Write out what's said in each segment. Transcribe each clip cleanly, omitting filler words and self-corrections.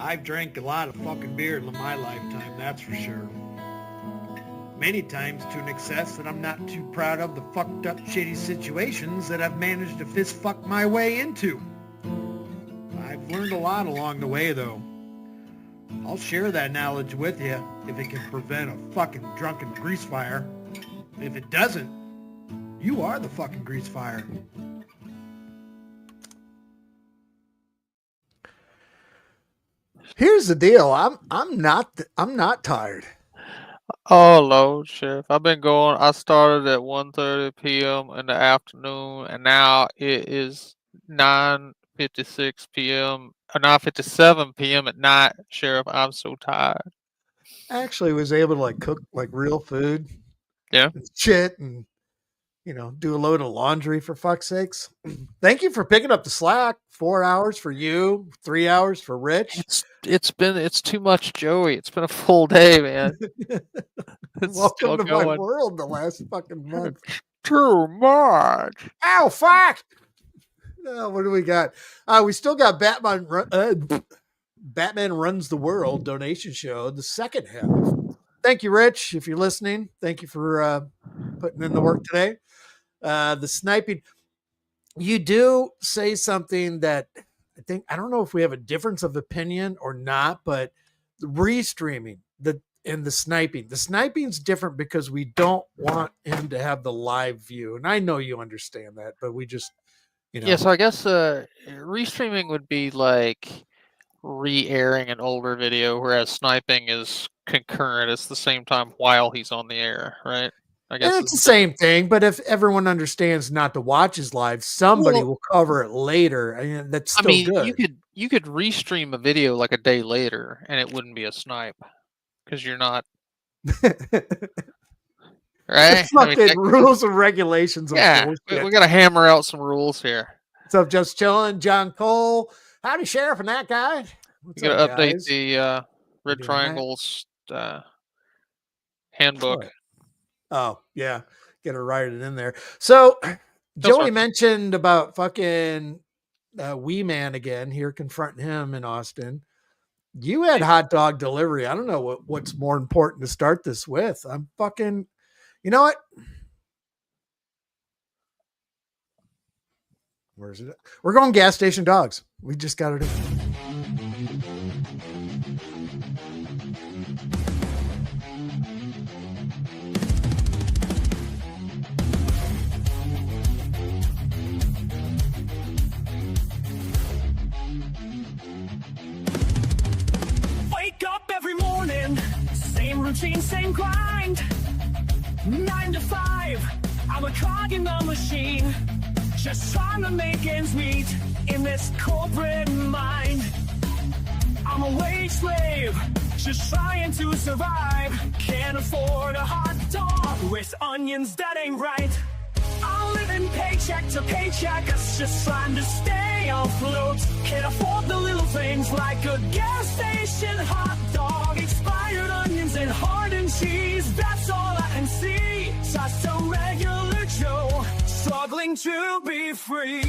I've drank a lot of fucking beer in my lifetime, that's for sure. Many times to an excess that I'm not too proud of the fucked up shitty situations that I've managed to fist fuck my way into. I've learned a lot along the way though. I'll share that knowledge with you if it can prevent a fucking drunken grease fire. If it doesn't, you are the fucking grease fire. Here's the deal. I'm not tired. Oh Lord, Sheriff. I started at 1:30 p.m. in the afternoon, and now it is 9:56 p.m. or 9:57 p.m. at night, Sheriff. I'm so tired. I actually was able to like cook like real food. Yeah. And shit and do a load of laundry for fuck's sakes. Thank you for picking up the slack. 4 hours for you, 3 hours for Rich. It's too much, Joey. It's been a full day, man. Welcome to my world the last fucking month. Too much. Ow, fuck. What do we got? We still got Batman Runs the World donation show, the second half. Thank you, Rich, if you're listening. Thank you for putting in the work today. The sniping. You do say something that I don't know if we have a difference of opinion or not, but the restreaming and the sniping. The sniping's different because we don't want him to have the live view. And I know you understand that, but we just, Yeah, so I guess restreaming would be like re-airing an older video, whereas sniping is concurrent. It's the same time while he's on the air, right? I guess it's the same thing, but if everyone understands not to watch his live, somebody will cover it later. And that's still good. You could restream a video like a day later, and it wouldn't be a snipe because you're not right. Fucking rules and regulations. Yeah, we got to hammer out some rules here. So just chilling, John Cole. Howdy, Sheriff, and that guy. You got to update the Red Triangles handbook. Sure. Oh, yeah. Get to write it in there. So Joey mentioned about fucking Wee Man again here, confronting him in Austin. You had hot dog delivery. I don't know what's more important to start this with. I'm fucking, you know what? Where is it? We're going gas station dogs. We just got it in. Same routine, same grind. 9 to 5, I'm a cog in the machine. Just trying to make ends meet in this corporate mind. I'm a wage slave, just trying to survive. Can't afford a hot dog with onions, that ain't right. I'm living paycheck to paycheck, just trying to stay afloat. Can't afford the little things like a gas station hot dog, expired onions and hardened cheese. That's all I can see. Just a regular Joe, struggling to be free.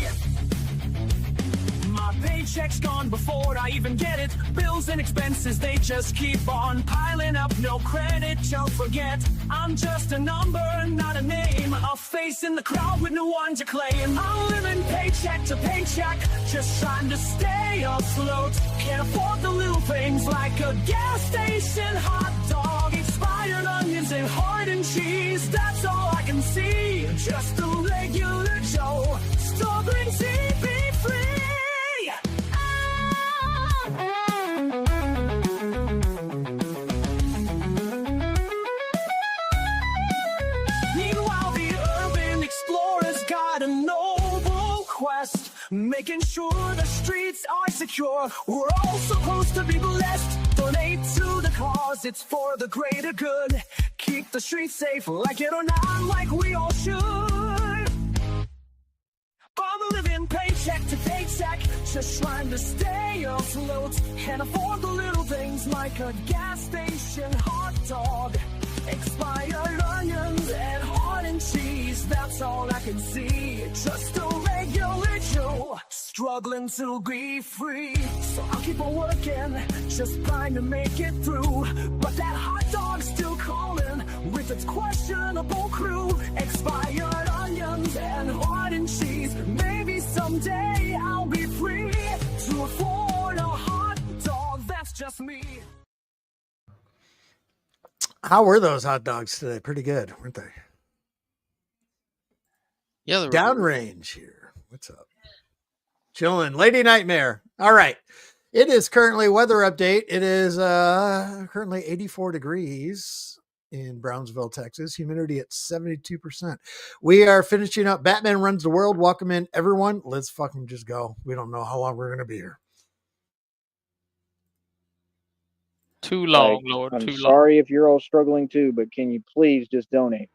My paycheck's gone before I even get it. Bills and expenses, they just keep on piling up. No credit, don't forget, I'm just a number, not a name. A face in the crowd with no one to claim. I'm living paycheck to paycheck, just trying to stay afloat. Can't afford the little things like a gas station hot dog, expired onions and hardened cheese. That's all I can see. Just a regular Joe, struggling to be free. Meanwhile, the urban explorer's got a noble quest, making sure the streets are secure. We're all supposed to be blessed. Donate to the cause, it's for the greater good. Keep the streets safe, like it or not, like we all should. I'm living paycheck to paycheck, just trying to stay afloat. Can't afford the little things like a gas station hot dog, expired onions and hardened cheese. That's all I can see. Just a regular Joe, struggling to be free. So I'll keep on working, just trying to make it through. But that hot dog's still calling with its questionable crew. Expired onions and hardened cheese. Maybe someday I'll be free to afford a hot dog. That's just me. How were those hot dogs today? Pretty good, weren't they? Yeah, they were Downrange here. What's up? Chilling. Lady Nightmare. All right. It is currently weather update. It is currently 84 degrees in Brownsville, Texas. Humidity at 72%. We are finishing up Batman Runs the World. Welcome in, everyone. Let's fucking just go. We don't know how long we're going to be here. too long, Like, Lord. I'm Too long. sorry if you're all struggling too, but can you please just donate?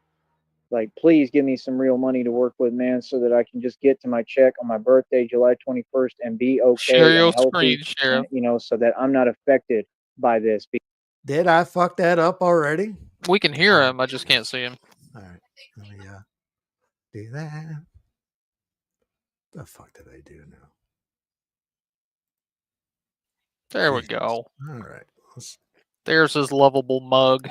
Like, please give me some real money to work with, man, so that I can just get to my check on my birthday, July 21st, and be okay Share your and healthy, screen, Sheriff. and, so that I'm not affected by this. Did I fuck that up already? We can hear him. I just can't see him. All right. Let me do that. The fuck did I do now? There we Jesus. go. All right. Let's There's his lovable mug.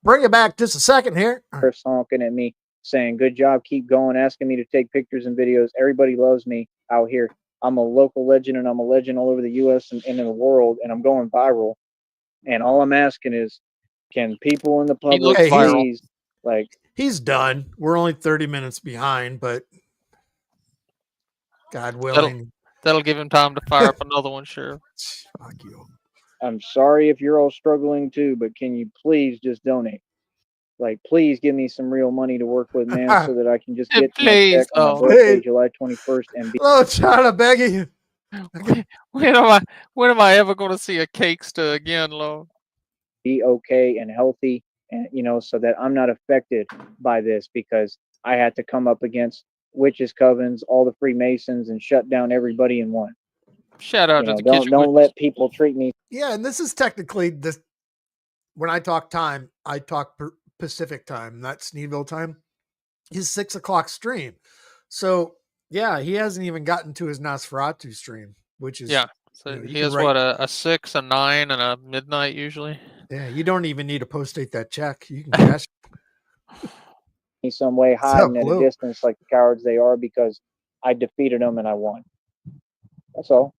bring it back just a second here. All right. Chris honking at me, saying, "Good job, keep going," asking me to take pictures and videos. Everybody loves me out here. I'm a local legend, and I'm a legend all over the U.S. and in the world, and I'm going viral. And all I'm asking is, can people in the public looks viral. please, like, He's done. We're only 30 minutes behind, but God willing. That'll give him time to fire up another one, Sheriff. Fuck you. I'm sorry if you're all struggling too, but can you please just donate? Like, please give me some real money to work with, man, so that I can just get to my Please, check on my oh. birthday, Please. July 21st, and be Oh, John, I'm begging you. When am I ever going to see a cakester again, Lord? okay and healthy, and so that I'm not affected by this, because I had to come up against witches, covens, all the Freemasons, and shut down everybody in one. Shout out to the Don't kitchen. let people treat me. Yeah, and this is technically this. When I talk time, I talk Pacific time, not Sneedville time. His 6 o'clock stream. So yeah, he hasn't even gotten to his Nosferatu stream, which is Yeah. So you he can has write- what, a 6, a 9, and a midnight usually. Yeah, you don't even need to post-date that check. You can cash. Me some way, hiding at a blue. distance like the cowards they are, because I defeated them and I won. That's all.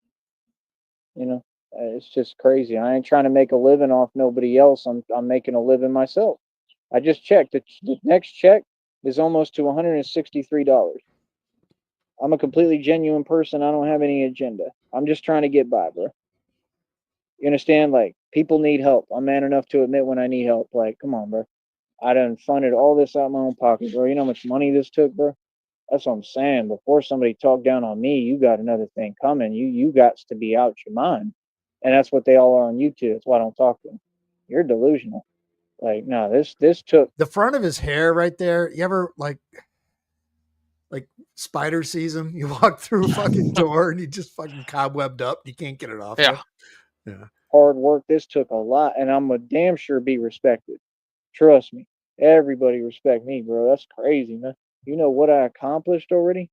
It's just crazy. I ain't trying to make a living off nobody else. I'm making a living myself. I just checked. The next check is almost to $163. I'm a completely genuine person. I don't have any agenda. I'm just trying to get by, bro. You understand? Like, people need help. I'm man enough to admit when I need help. Like, come on, bro. I done funded all this out of my own pocket, bro. You know how much money this took, bro? That's what I'm saying. Before somebody talk down on me, you got another thing coming. You got to be out your mind. And that's what they all are on YouTube. That's why I don't talk to them. You're delusional. Like, no, this took The front of his hair right there. You ever like spider season? You walk through a fucking door and you just fucking cobwebbed up. You can't get it off. Yeah. Yeah. hard work. This took a lot, and I'm a damn sure be respected. Trust me. Everybody respect me, bro. That's crazy, man. You know what I accomplished already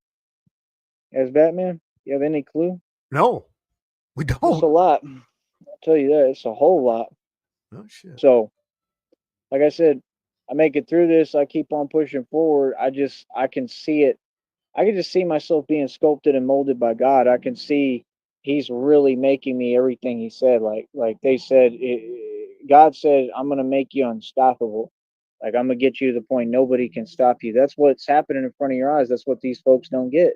as Batman? You have any clue? No, we It's a don't. lot. I'll tell you that. It's a whole lot. Oh shit. So, like I said, I make it through this. I keep on pushing forward. I can see it. I can just see myself being sculpted and molded by God. I can see He's really making me everything He said. Like they said, God said, "I'm gonna make you unstoppable. Like, I'm gonna get you to the point nobody can stop you." That's what's happening in front of your eyes. That's what these folks don't get.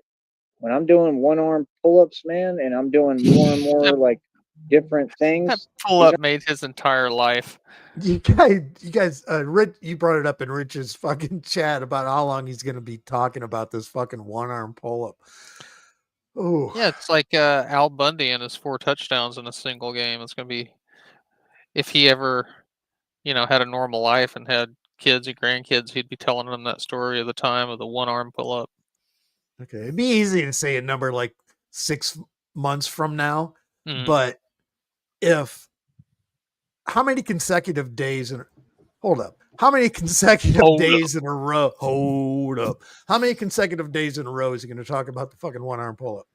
When I'm doing one arm pull ups, man, and I'm doing more and more like different That things. pull up made his entire life. You guys, Rich, you brought it up in Rich's fucking chat about how long he's going to be talking about this fucking one arm pull up. Oh, Yeah, it's like Al Bundy and his 4 touchdowns in a single game. It's going to be, if he ever, had a normal life and had kids and grandkids, he'd be telling them that story of the time of the one arm pull up. okay. It'd be easy to say a number like 6 months from now, but how many consecutive days hold up. How many consecutive days in a row? Hold up. How many consecutive days in a row is he going to talk about the fucking one arm pull up?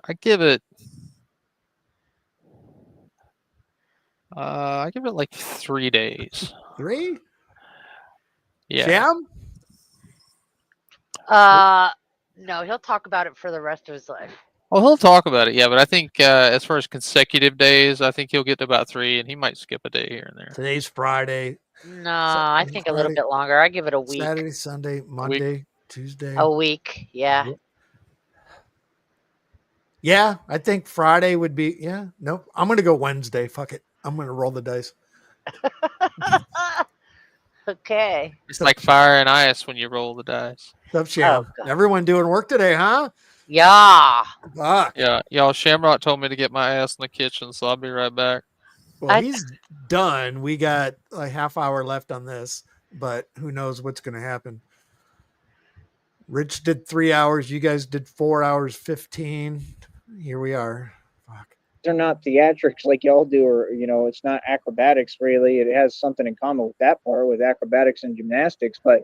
I give it. I give it like 3 days. 3? Yeah. Jam? No, he'll talk about it for the rest of his life. Well, he'll talk about it, yeah, but I think as far as consecutive days, I think he'll get to about 3, and he might skip a day here and there. Today's Friday. No, I think a little Friday, bit longer. I give it a week. Saturday, Sunday, Monday, Tuesday. A week, yeah. Yeah, I think Friday would be. Yeah, nope. I'm gonna go Wednesday. Fuck it. I'm gonna roll the dice. Okay. It's like fire and ice when you roll the dice. What's up, Sham? God. Everyone doing work today, huh? Yeah. Fuck. Yeah, y'all. Shamrock told me to get my ass in the kitchen, so I'll be right back. Well, he's done. We got a half hour left on this, but who knows what's gonna happen. Rich did 3 hours. You guys did 4 hours 15. Here we are. Fuck. They're not theatrics like y'all do, or it's not acrobatics really. It has something in common with that part, with acrobatics and gymnastics, but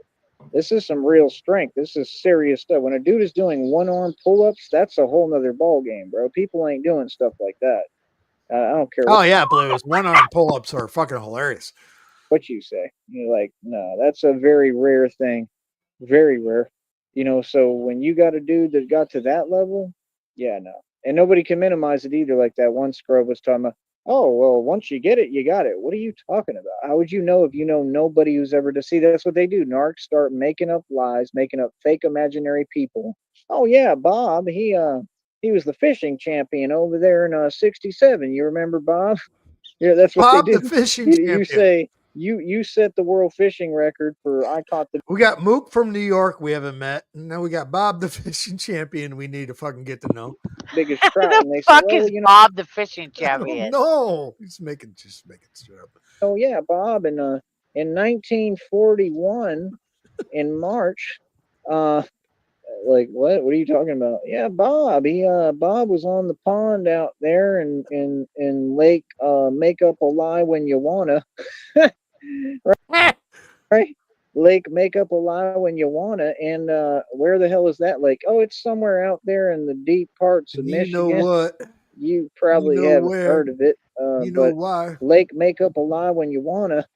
this is some real strength. This is serious stuff. When a dude is doing one-arm pull-ups, that's a whole nother ball game, bro. People ain't doing stuff like that. I don't care Oh yeah, Blues. One arm pull ups are fucking hilarious. what you say. You're like, no, that's a very rare thing. Very rare. So when you got a dude that got to that level, yeah, no. And nobody can minimize it either. Like that one scrub was talking about, oh, well, once you get it, you got it. What are you talking about? How would you know if you know nobody who's ever to see? That's what they do. Narcs start making up lies, making up fake imaginary people. Oh yeah, Bob, he was the fishing champion over there in '67. You remember Bob? Yeah, that's what Bob they do. the fishing You champion. say you set the world fishing record for I caught the We got Mook from New York we haven't met. And now we got Bob the fishing champion we need to fucking get to know. biggest Who trout, the and they say, fuck well, is Bob the fishing champion? No, he's just making shit up. oh yeah, Bob, in 1941 in March, like what are you talking about? Yeah, Bob, Bob was on the pond out there in Lake Make Up a Lie When You Wanna. Right? Lake Make Up a Lie When You Wanna, and where the hell is that lake? Oh, it's somewhere out there in the deep parts of And you Michigan. know what? You probably You know haven't where. heard of it, You know but why? Lake Make Up a Lie When You Wanna.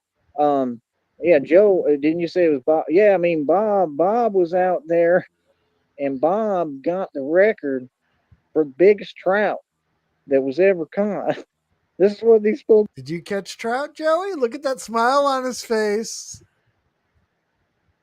Yeah, Joe, didn't you say it was Bob? Yeah, I mean Bob was out there, and Bob got the record for biggest trout that was ever caught. This is what these folks Did you catch trout, Joey? Look at that smile on his face.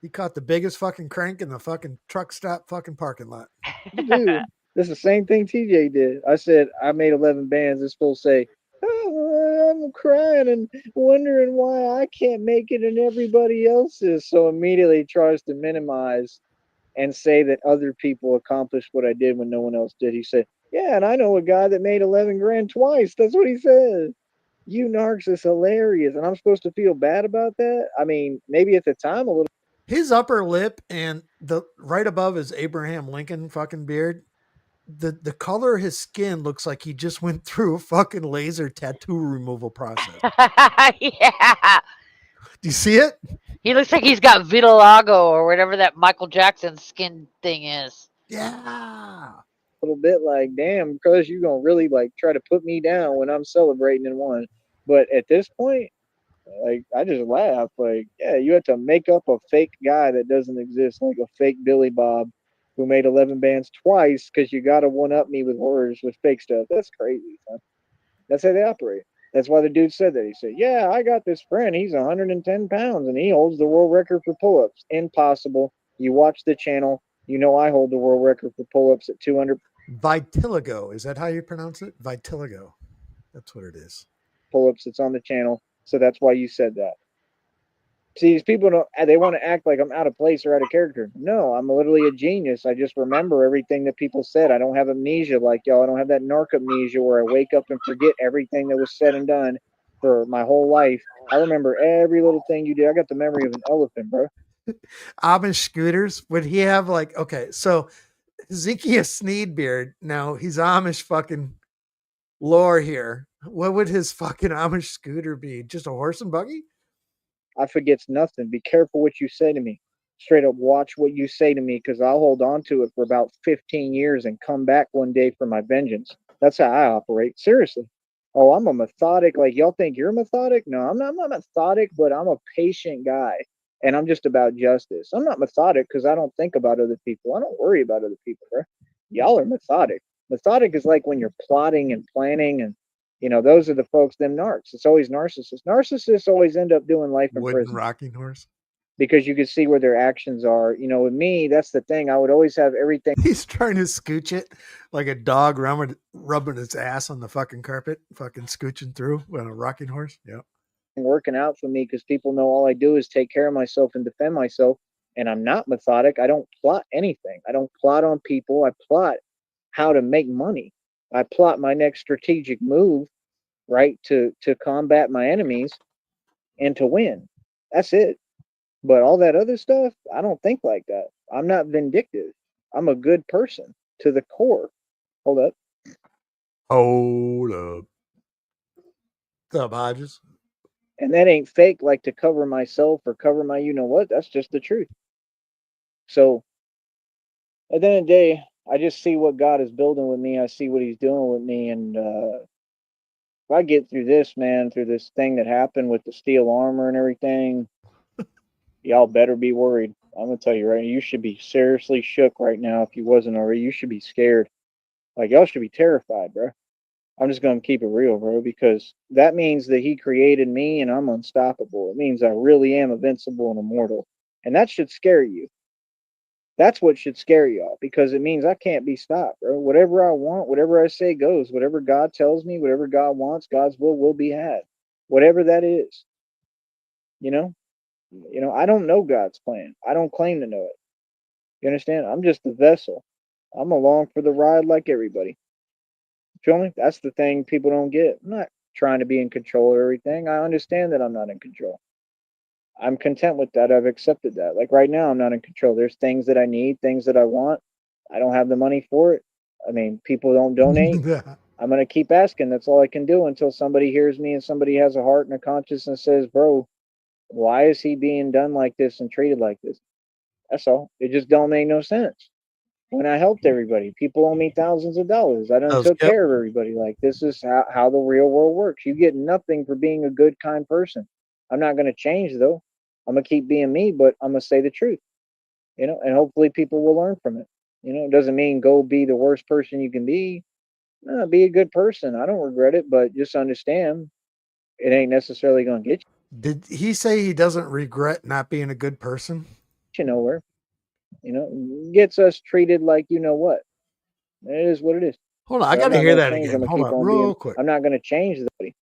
He caught the biggest fucking crank in the fucking truck stop fucking parking lot. do. This is the same thing TJ did. I said I made 11 bands. This fool say, oh, I'm crying and wondering why I can't make it and everybody else is. So immediately tries to minimize and say that other people accomplished what I did when no one else did. He said, yeah, and I know a guy that made 11 grand twice. That's what he says. You narcs is hilarious. And I'm supposed to feel bad about that? I mean, maybe at the time a little. His upper lip and the right above his Abraham Lincoln fucking beard, the color of his skin looks like he just went through a fucking laser tattoo removal process. Yeah. Do you see it? He looks like he's got vitiligo or whatever that Michael Jackson skin thing is. Yeah. Little bit like, damn, because you're gonna really like try to put me down when I'm celebrating in one. But at this point, like I just laugh. Like, yeah, you have to make up a fake guy that doesn't exist, like a fake Billy Bob who made 11 bands twice because you gotta one up me with horrors with fake stuff. That's crazy, son. That's how they operate. That's why the dude said that. He said, yeah, I got this friend. He's 110 pounds and he holds the world record for pull-ups. Impossible. You watch the channel, you know I hold the world record for pull-ups at 200 Vitiligo. Is that how you pronounce it? Vitiligo. That's what it is. pull-ups. It's on the channel. So that's why you said that. See, these people they want to act like I'm out of place or out of character. No, I'm literally a genius. I just remember everything that people said. I don't have amnesia like y'all. I don't have that narc amnesia where I wake up and forget everything that was said and done for my whole life. I remember every little thing you did. I got the memory of an elephant, bro. Amish scooters. Would he have like, okay, so Ezekiel Sneed beard. Now he's Amish fucking lore here. What would his fucking Amish scooter be? Just a horse and buggy? I forgets nothing. Be careful what you say to me. straight up watch what you say to me because I'll hold on to it for about 15 years and come back one day for my vengeance. That's how I operate. Seriously. Oh, I'm a methodic. Like y'all think you're methodic? No, I'm not methodic, but I'm a patient guy. And I'm just about justice. I'm not methodic because I don't think about other people. I don't worry about other people, bro. Y'all are methodic. Methodic is like when you're plotting and planning and those are the folks, them narcs. It's always narcissists. Narcissists always end up doing life in Wooden prison rocking horse. because you can see where their actions are. With me, that's the thing. I would always have everything He's trying to scooch it like a dog rubbing its ass on the fucking carpet, fucking scooching through on a rocking horse. Yep. working out for me because people know all I do is take care of myself and defend myself. And I'm not methodic. I don't plot anything. I don't plot on people. I plot how to make money. I plot my next strategic move, right, to combat my enemies and to win. That's it. But all that other stuff, I don't think like that. I'm not vindictive. I'm a good person to the core. Hold up. Hold up. What's up, Hodges? And that ain't fake like to cover myself or cover my what. That's just the truth. So at the end of the day, I just see what God is building with me. I see what he's doing with me. And if I get through this, man, through this thing that happened with the steel armor and everything, y'all better be worried. I'm going to tell you right now, you should be seriously shook right now if you wasn't already. You should be scared. Like, y'all should be terrified, bro. I'm just going to keep it real, bro, because that means that he created me and I'm unstoppable. It means I really am invincible and immortal. And that should scare you. That's what should scare y'all because it means I can't be stopped, bro. Whatever I want, whatever I say goes. Whatever God tells me, whatever God wants, God's will be had. Whatever that is. I don't know God's plan. I don't claim to know it. You understand? I'm just the vessel. I'm along for the ride like everybody. Feel me? That's the thing people don't get. I'm not trying to be in control of everything. I understand that I'm not in control. I'm content with that. I've accepted that. Like right now, I'm not in control. There's things that I need, things that I want. I don't have the money for it. I mean, people don't donate. I'm going to keep asking. That's all I can do until somebody hears me and somebody has a heart and a conscience and says, bro, why is he being done like this and treated like this? That's all. It just don't make no sense. When I helped everybody, people owe me thousands of dollars. I done took care of everybody. Like this is how the real world works. You get nothing for being a good, kind person. I'm not going to change though. I'm going to keep being me, but I'm going to say the truth, and hopefully people will learn from it. It doesn't mean go be the worst person you can be. No, be a good person. I don't regret it, but just understand it ain't necessarily going to get Did he say he doesn't regret not being a good person? you nowhere. Gets us treated like what. It is what it is. Hold on, I got to hear that again. I'm Hold on, real quick. I'm not going to change the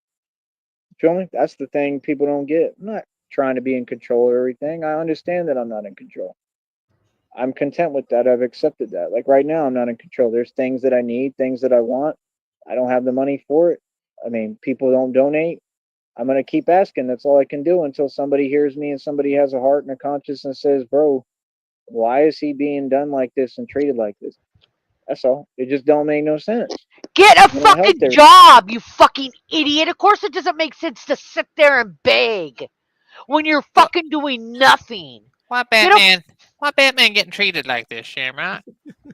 Feel me? That's the thing people don't get. I'm not trying to be in control of everything. I understand that I'm not in control. I'm content with that. I've accepted that. Like right now, I'm not in control. There's things that I need, things that I want. I don't have the money for it. I mean, people don't donate. I'm going to keep asking. That's all I can do until somebody hears me and somebody has a heart and a conscience and says, bro, why is he being done like this and treated like this? That's all. It just don't make no sense. Get a fucking job, you fucking idiot. Of course it doesn't make sense to sit there and beg when you're fucking doing nothing. Why Batman getting treated like this, Shamrock?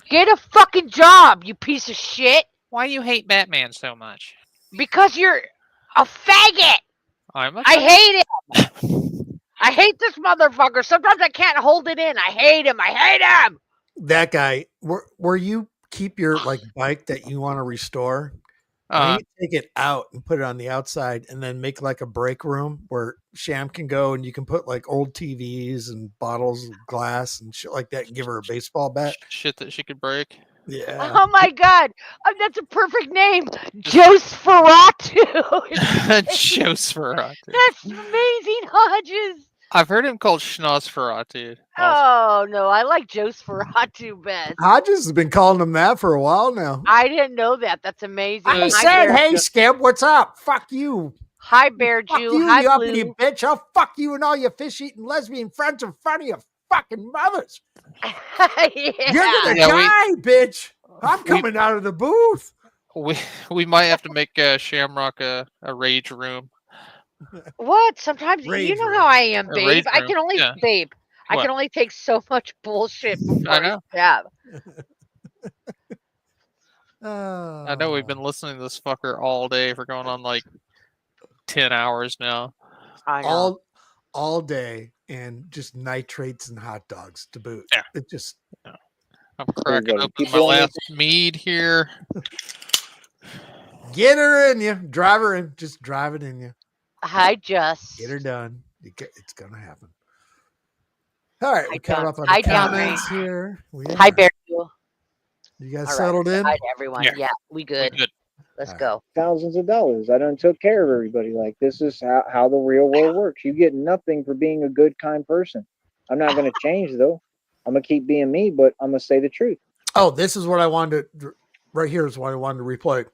Get a fucking job, you piece of shit. Why you hate Batman so much? Because you're a faggot. I hate it. I hate this motherfucker. Sometimes I can't hold it in. I hate him. I hate him. That guy, where you keep your bike that you want to restore, why don't you take it out and put it on the outside and then make like a break room where Sham can go and you can put like old TVs and bottles of glass and shit like that and give her a baseball bat. Shit that she could break. Yeah. Oh my God. That's a perfect name. Josferatu. Josferatu. That's amazing, Hodges. I've heard him called Schnosferatu. Oh, no. I like Josferatu best. Hodges has been calling him that for a while now. I didn't know that. That's amazing. I said, hey, Skip, what's up? Fuck you. Hi, Bear Jew. Fuck you, Hi, you Blue. uppity bitch. I'll fuck you and all your fish-eating lesbian friends in front of your fucking mothers. Yeah. You're gonna die, bitch. I'm coming out of the booth. We might have to make Shamrock a rage room. What? Sometimes Rage you know room. how I am, babe. I can only yeah. babe. I What? can only take so much bullshit before I I know. snap. I know we've been listening to this fucker all day for going on like 10 hours now. I know. all day and just nitrates and hot dogs to boot. Yeah. It just I'm cracking Everybody, open my people only- last mead here. get her in you, drive her in, just drive it in you, Hi, Just. get her done. It's gonna happen. All right, Hi, we caught John. up on Hi, the John comments Ray. here. We Hi, are. Bear. You guys All right. settled in? Hi to everyone. Yeah. Yeah, we good. Good. Let's All right. go. thousands of dollars. I done took care of everybody. Like, this is how the real world works. You get nothing for being a good, kind person. I'm not going to change, though. I'm going to keep being me, but I'm going to say the truth. Oh, this is what I wanted to, right here is what I wanted to replay.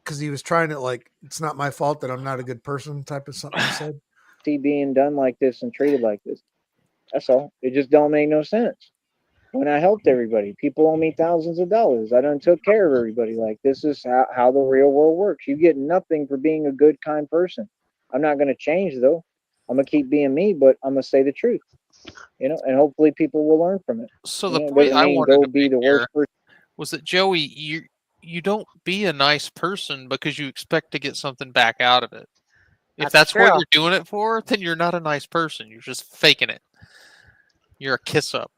Because he was trying to, like, it's not my fault that I'm not a good person type of something he said. See being done like this and treated like this. That's all. It just don't make no sense. When I helped everybody, people owe me thousands of dollars. I done took care of everybody. Like, this is how the real world works. You get nothing for being a good, kind person. I'm not going to change, though. I'm going to keep being me, but I'm going to say the truth. You know, and hopefully people will learn from it. So You the know, it point doesn't I mean wanted go to be make the worst here person. was that Joey, you don't be a nice person because you expect to get something back out of it. If that's what true. you're doing it for, then you're not a nice person. You're just faking it. You're a kiss up.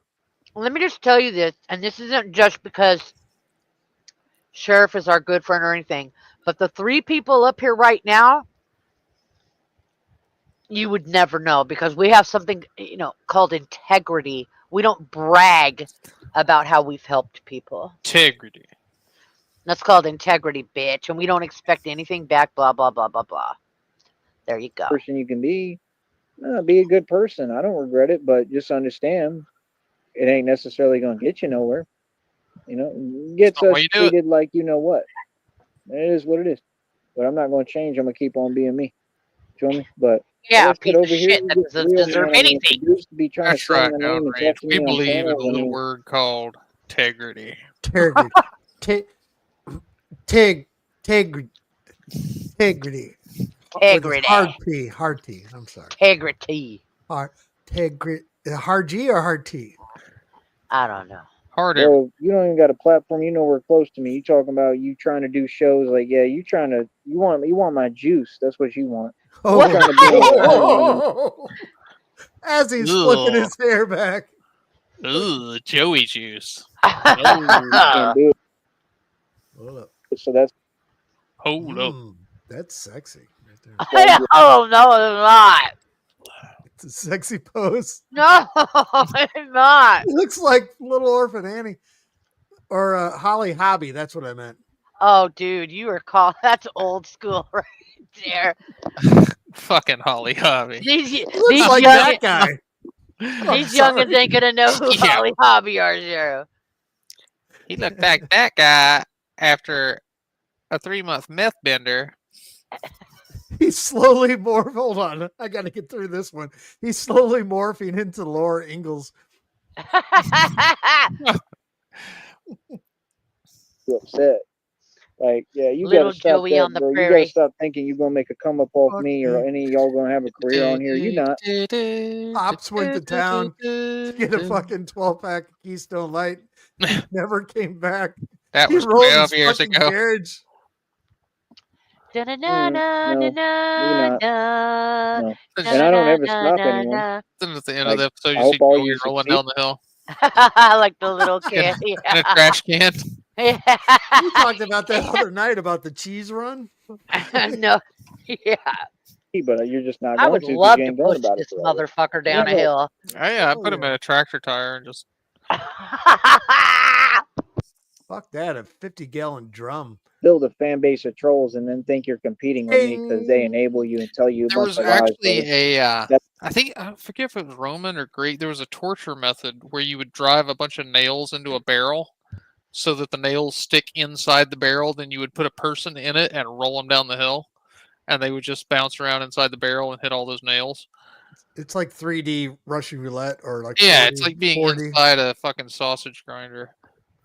Let me just tell you this, and this isn't just because Sheriff is our good friend or anything, but the three people up here right now, you would never know because we have something, called integrity. We don't brag about how we've helped people. Integrity. That's called integrity, bitch, and we don't expect anything back, blah, blah, blah, blah, blah. There you go. Person you can be. Be a good person. I don't regret it, but just understand it ain't necessarily going to get you nowhere. You know, gets not why us you do it. treated like you know what. It is what it is. But I'm not going to change. I'm going to keep on being me. Feel me? But Yeah, like I piece said, of over here, shit you that get doesn't real, deserve man. I mean, anything. for dudes to be trying That's to say right, my name and outrage. talk to We me on believe in channels, a I little mean, word called integrity. Integrity. Integrity. Integrity. With a Integrity. hard T. I'm sorry. Integrity. Hard G or hard T? I don't know. Hard every. bro, you don't even got a platform. You nowhere close to me. You talking about you trying to do shows like, yeah, you want my juice. That's what you want. Oh, I'm trying to be on as he's Ugh. flipping his hair back. Ooh, Joey juice. can't do Hold up. it. So that's Hold up. That's sexy right there. Oh, no, it's not. It's a sexy pose. No, it's not. It looks like Little Orphan Annie or Holly Hobby. That's what I meant. Oh, dude, you are called. That's old school right there. Fucking Holly Hobby. These He looks these like young that guy. these youngins ain't gonna know who Yeah. Holly Hobby are, Zero. He looked like that guy after a 3-month meth bender. He's slowly morphing. Hold on. I got to get through this one. He's slowly morphing into Laura Ingalls. upset. Like, yeah, you Little gotta stop Joey that, on the bro. You gotta prairie. stop thinking you're gonna make a come up off Fuck me or you. any of y'all gonna have a career on here. You not. Pops went to town to get a fucking 12-pack of Keystone Light. Never came back. That He was rolled 12 his years fucking ago. carriage. No, you not. No. And I don't ever stop anyone. Then at the end of Like, the episode, I you hope see all Joey you rolling succeed. down the hill Like the little kid. in a trash can. We talked about that other night about the cheese run. No, yeah. But you're just not I going would to because love you to ain't going push about it this forever. motherfucker down a Yeah. hill. Oh, yeah, I Oh, put him yeah. in a tractor tire and just. Fuck that, a 50-gallon drum. Build a fan base of trolls and then think you're competing with me because they enable you and tell you a There bunch was of lies. actually brother. I forget if it was Roman or Greek. There was a torture method where you would drive a bunch of nails into a barrel so that the nails stick inside the barrel. Then you would put a person in it and roll them down the hill, and they would just bounce around inside the barrel and hit all those nails. It's like 3D Russian roulette or like Yeah, 40, it's like being 40. inside a fucking sausage grinder.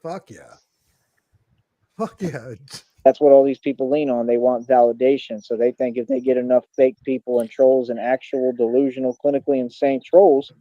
Fuck yeah. Fuck yeah. That's what all these people lean on. They want validation. So they think if they get enough fake people and trolls and actual delusional, clinically insane trolls,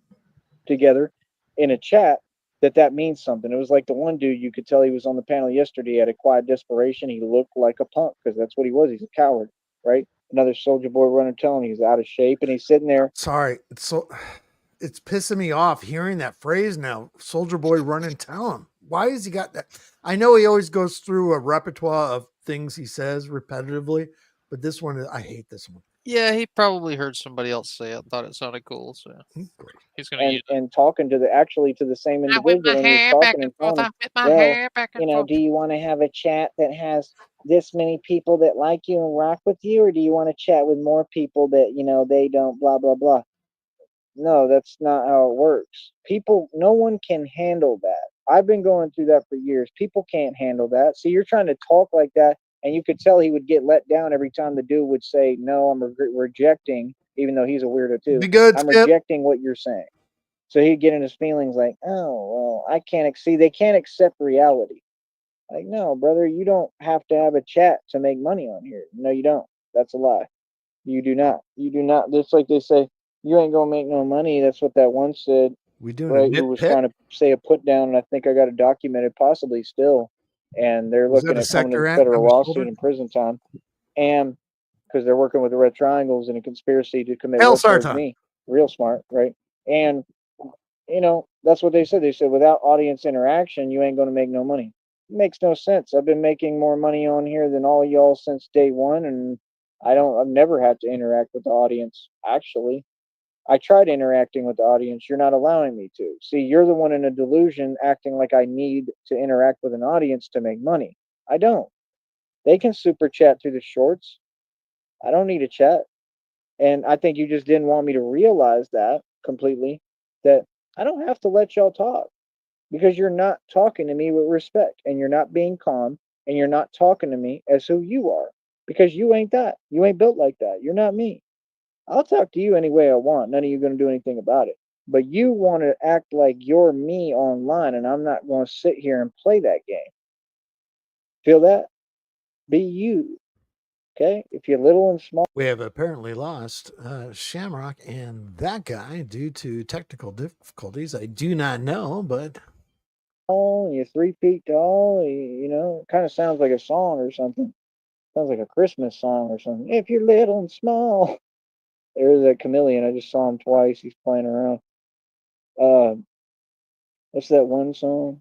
together in a chat, that means something. It was like the one dude, you could tell he was on the panel yesterday, he had a quiet desperation. He looked like a punk because that's what he was. He's a coward, right? Another Soldier Boy runner telling he's out of shape, and he's sitting there. Sorry, it's pissing me off hearing that phrase now. Soldier Boy, run and tell him. Why has he got that? I know he always goes through a repertoire of things he says repetitively, but this one, I hate this one. Yeah, he probably heard somebody else say it and thought it sounded cool, so he's going to use it. And talking to the same individual, and he was talking and telling him, well, you know, do you want to have a chat that has this many people that like you and rock with you, or do you want to chat with more people that, you know, they don't blah blah blah? No, that's not how it works. People, no one can handle that. I've been going through that for years. People can't handle that. So you're trying to talk like that, and you could tell he would get let down every time the dude would say, no, I'm rejecting, even though he's a weirdo too. Be good, I'm Skip. rejecting what you're saying. So he'd get in his feelings like, oh, well, I can't see. They can't accept reality. Like, no, brother, you don't have to have a chat to make money on here. No, you don't. That's a lie. You do not. You do not. Just like they say, you ain't gonna make no money. That's what that one said. We doing right? Who was trying to say a put down, and I think I got it documented, possibly still. And they're looking at coming to federal lawsuit and prison time, and because they're working with the Red Triangles in a conspiracy to commit war towards me. Real smart, right? And you know, that's what they said. They said without audience interaction, you ain't going to make no money. It makes no sense. I've been making more money on here than all y'all since day one, and I've never had to interact with the audience. Actually, I tried interacting with the audience. You're not allowing me to. See, you're the one in a delusion acting like I need to interact with an audience to make money. I don't. They can super chat through the shorts. I don't need a chat. And I think you just didn't want me to realize that completely, that I don't have to let y'all talk because you're not talking to me with respect, and you're not being calm, and you're not talking to me as who you are, because you ain't that. You ain't built like that. You're not me. I'll talk to you any way I want. None of you are going to do anything about it. But you want to act like you're me online, and I'm not going to sit here and play that game. Feel that? Be you. Okay? If you're little and small. We have apparently lost Shamrock and that guy due to technical difficulties. I do not know, but. You're 3 feet tall. You know, it kind of sounds like a song or something. Sounds like a Christmas song or something. If you're little and small. There's a chameleon. I just saw him twice. He's playing around. What's that one song?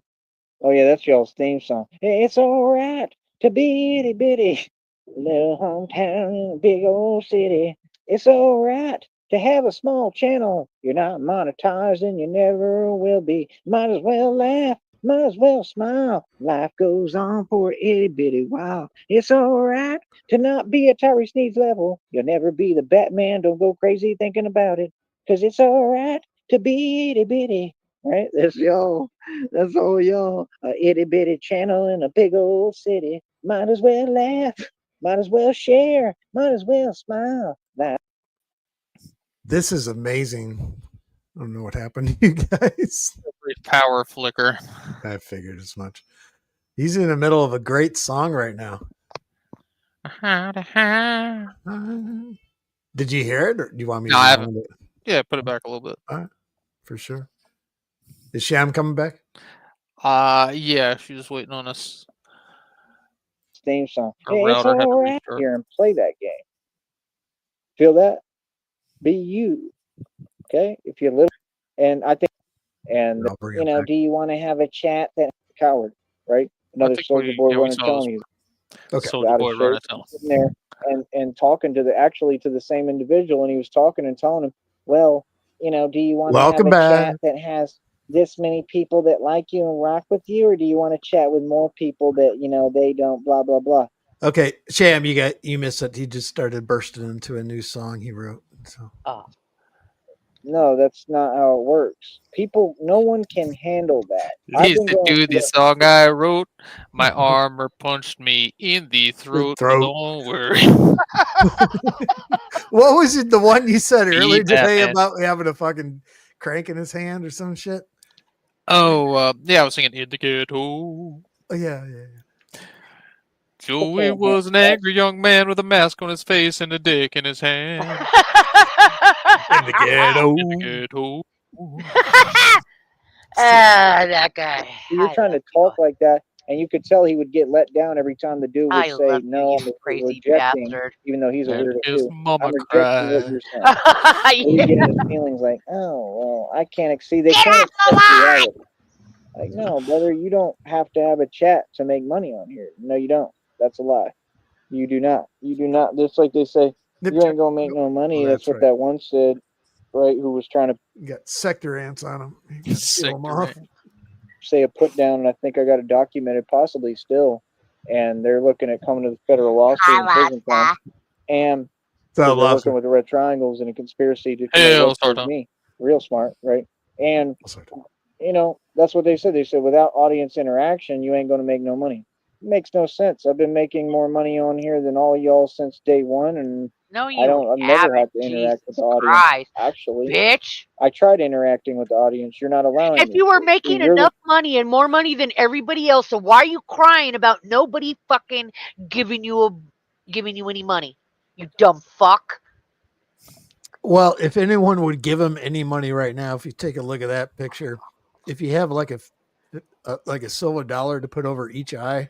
Oh yeah, that's y'all's theme song. It's alright to be itty bitty, little hometown in a big old city. It's alright to have a small channel. You're not monetized and you never will be. Might as well laugh, might as well smile. Life goes on for itty bitty while. It's alright to not be at Tyree Sneed's level. You'll never be the Batman. Don't go crazy thinking about it. 'Cause it's alright to be itty bitty. Right? That's y'all. That's all y'all. A itty bitty channel in a big old city. Might as well laugh. Might as well share. Might as well smile. This is amazing. I don't know what happened to you guys. Power flicker. I figured as much. He's in the middle of a great song right now. Did you hear it, or do you want me to? No, I haven't. Yeah, put it back a little bit. All right, for sure. Is Sham coming back? Yeah, she's just waiting on us. Theme song. Hey, it's all right here and play that game. Feel that? Be you. Okay? If you're little, and I think, and you know, do you want to have a chat? That coward, right? Another Soldier Boy running telling you. Okay. Soldier Boy running sitting there and talking to the same individual, and he was talking and telling him, well, you know, do you want to have a chat that has this many people that like you and rock with you, or do you want to chat with more people that, you know, they don't blah blah blah? Okay, Sham, you missed it. He just started bursting into a new song he wrote. So. No, that's not how it works. People, no one can handle that. He's the dude, the song I wrote. My armor punched me in the throat. Don't worry. What was it? The one you said earlier today about having a fucking crank in his hand or some shit? Oh, yeah, I was singing In the Ghetto. Oh, yeah. Joey was an angry young man with a mask on his face and a dick in his hand. In the ghetto. In the ghetto. That guy. You're I trying to love you. talk like that, and you could tell he would get let down every time the dude would I say, love "No, you, you crazy rejecting," bastard. even though he's a And weirdo his too. mama I'm rejecting what cried. you're saying. He'd get in his feelings like, "Oh, well, I can't see. They Get can't off the accept line! reality." Like, no, brother, you don't have to have a chat to make money on here. No, you don't. That's a lie. You do not. You do not. Just like they say, you ain't gonna make no money. Oh, That's that's what right. that one said, right? Who was trying to You got sector ants on them. You gotta peel them off. say a put down, and I think I got it documented, possibly still. And they're looking at coming to the federal lawsuit and prison time. And because they're working with the Red Triangles and a conspiracy to Hell, towards me. Real smart, right? And you know, that's what they said. They said without audience interaction, you ain't gonna make no money. It makes no sense. I've been making more money on here than all y'all since day one, and No, I've you never had haven't. to interact with Jesus the audience. Christ, Actually, bitch. I tried interacting with the audience. You're not allowing If me. you were See, making you're enough money and more money than everybody else, so why are you crying about nobody fucking giving you any money? You dumb fuck. Well, if anyone would give him any money right now, if you take a look at that picture, if you have like a silver dollar to put over each eye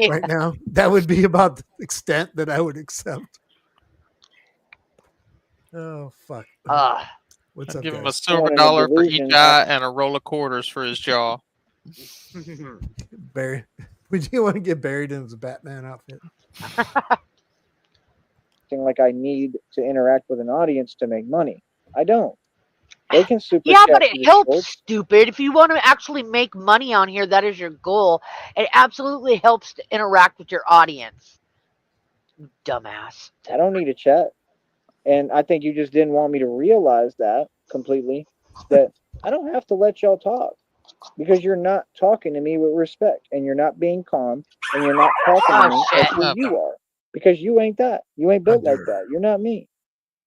right now, that would be about the extent that I would accept. Oh fuck! What's I'd up, give him a guys? silver dollar for each eye and a roll of quarters for his jaw. Barry, would you want to get buried in his Batman outfit? Like I need to interact with an audience to make money. I don't. They can super Yeah, chat but it through the helps, shorts. stupid. If you want to actually make money on here, that is your goal. It absolutely helps to interact with your audience. You dumbass. I don't need a chat. And I think you just didn't want me to realize that completely, that I don't have to let y'all talk because you're not talking to me with respect and you're not being calm and you're not talking to me as who you are because you ain't that. You ain't built like that. You're not me.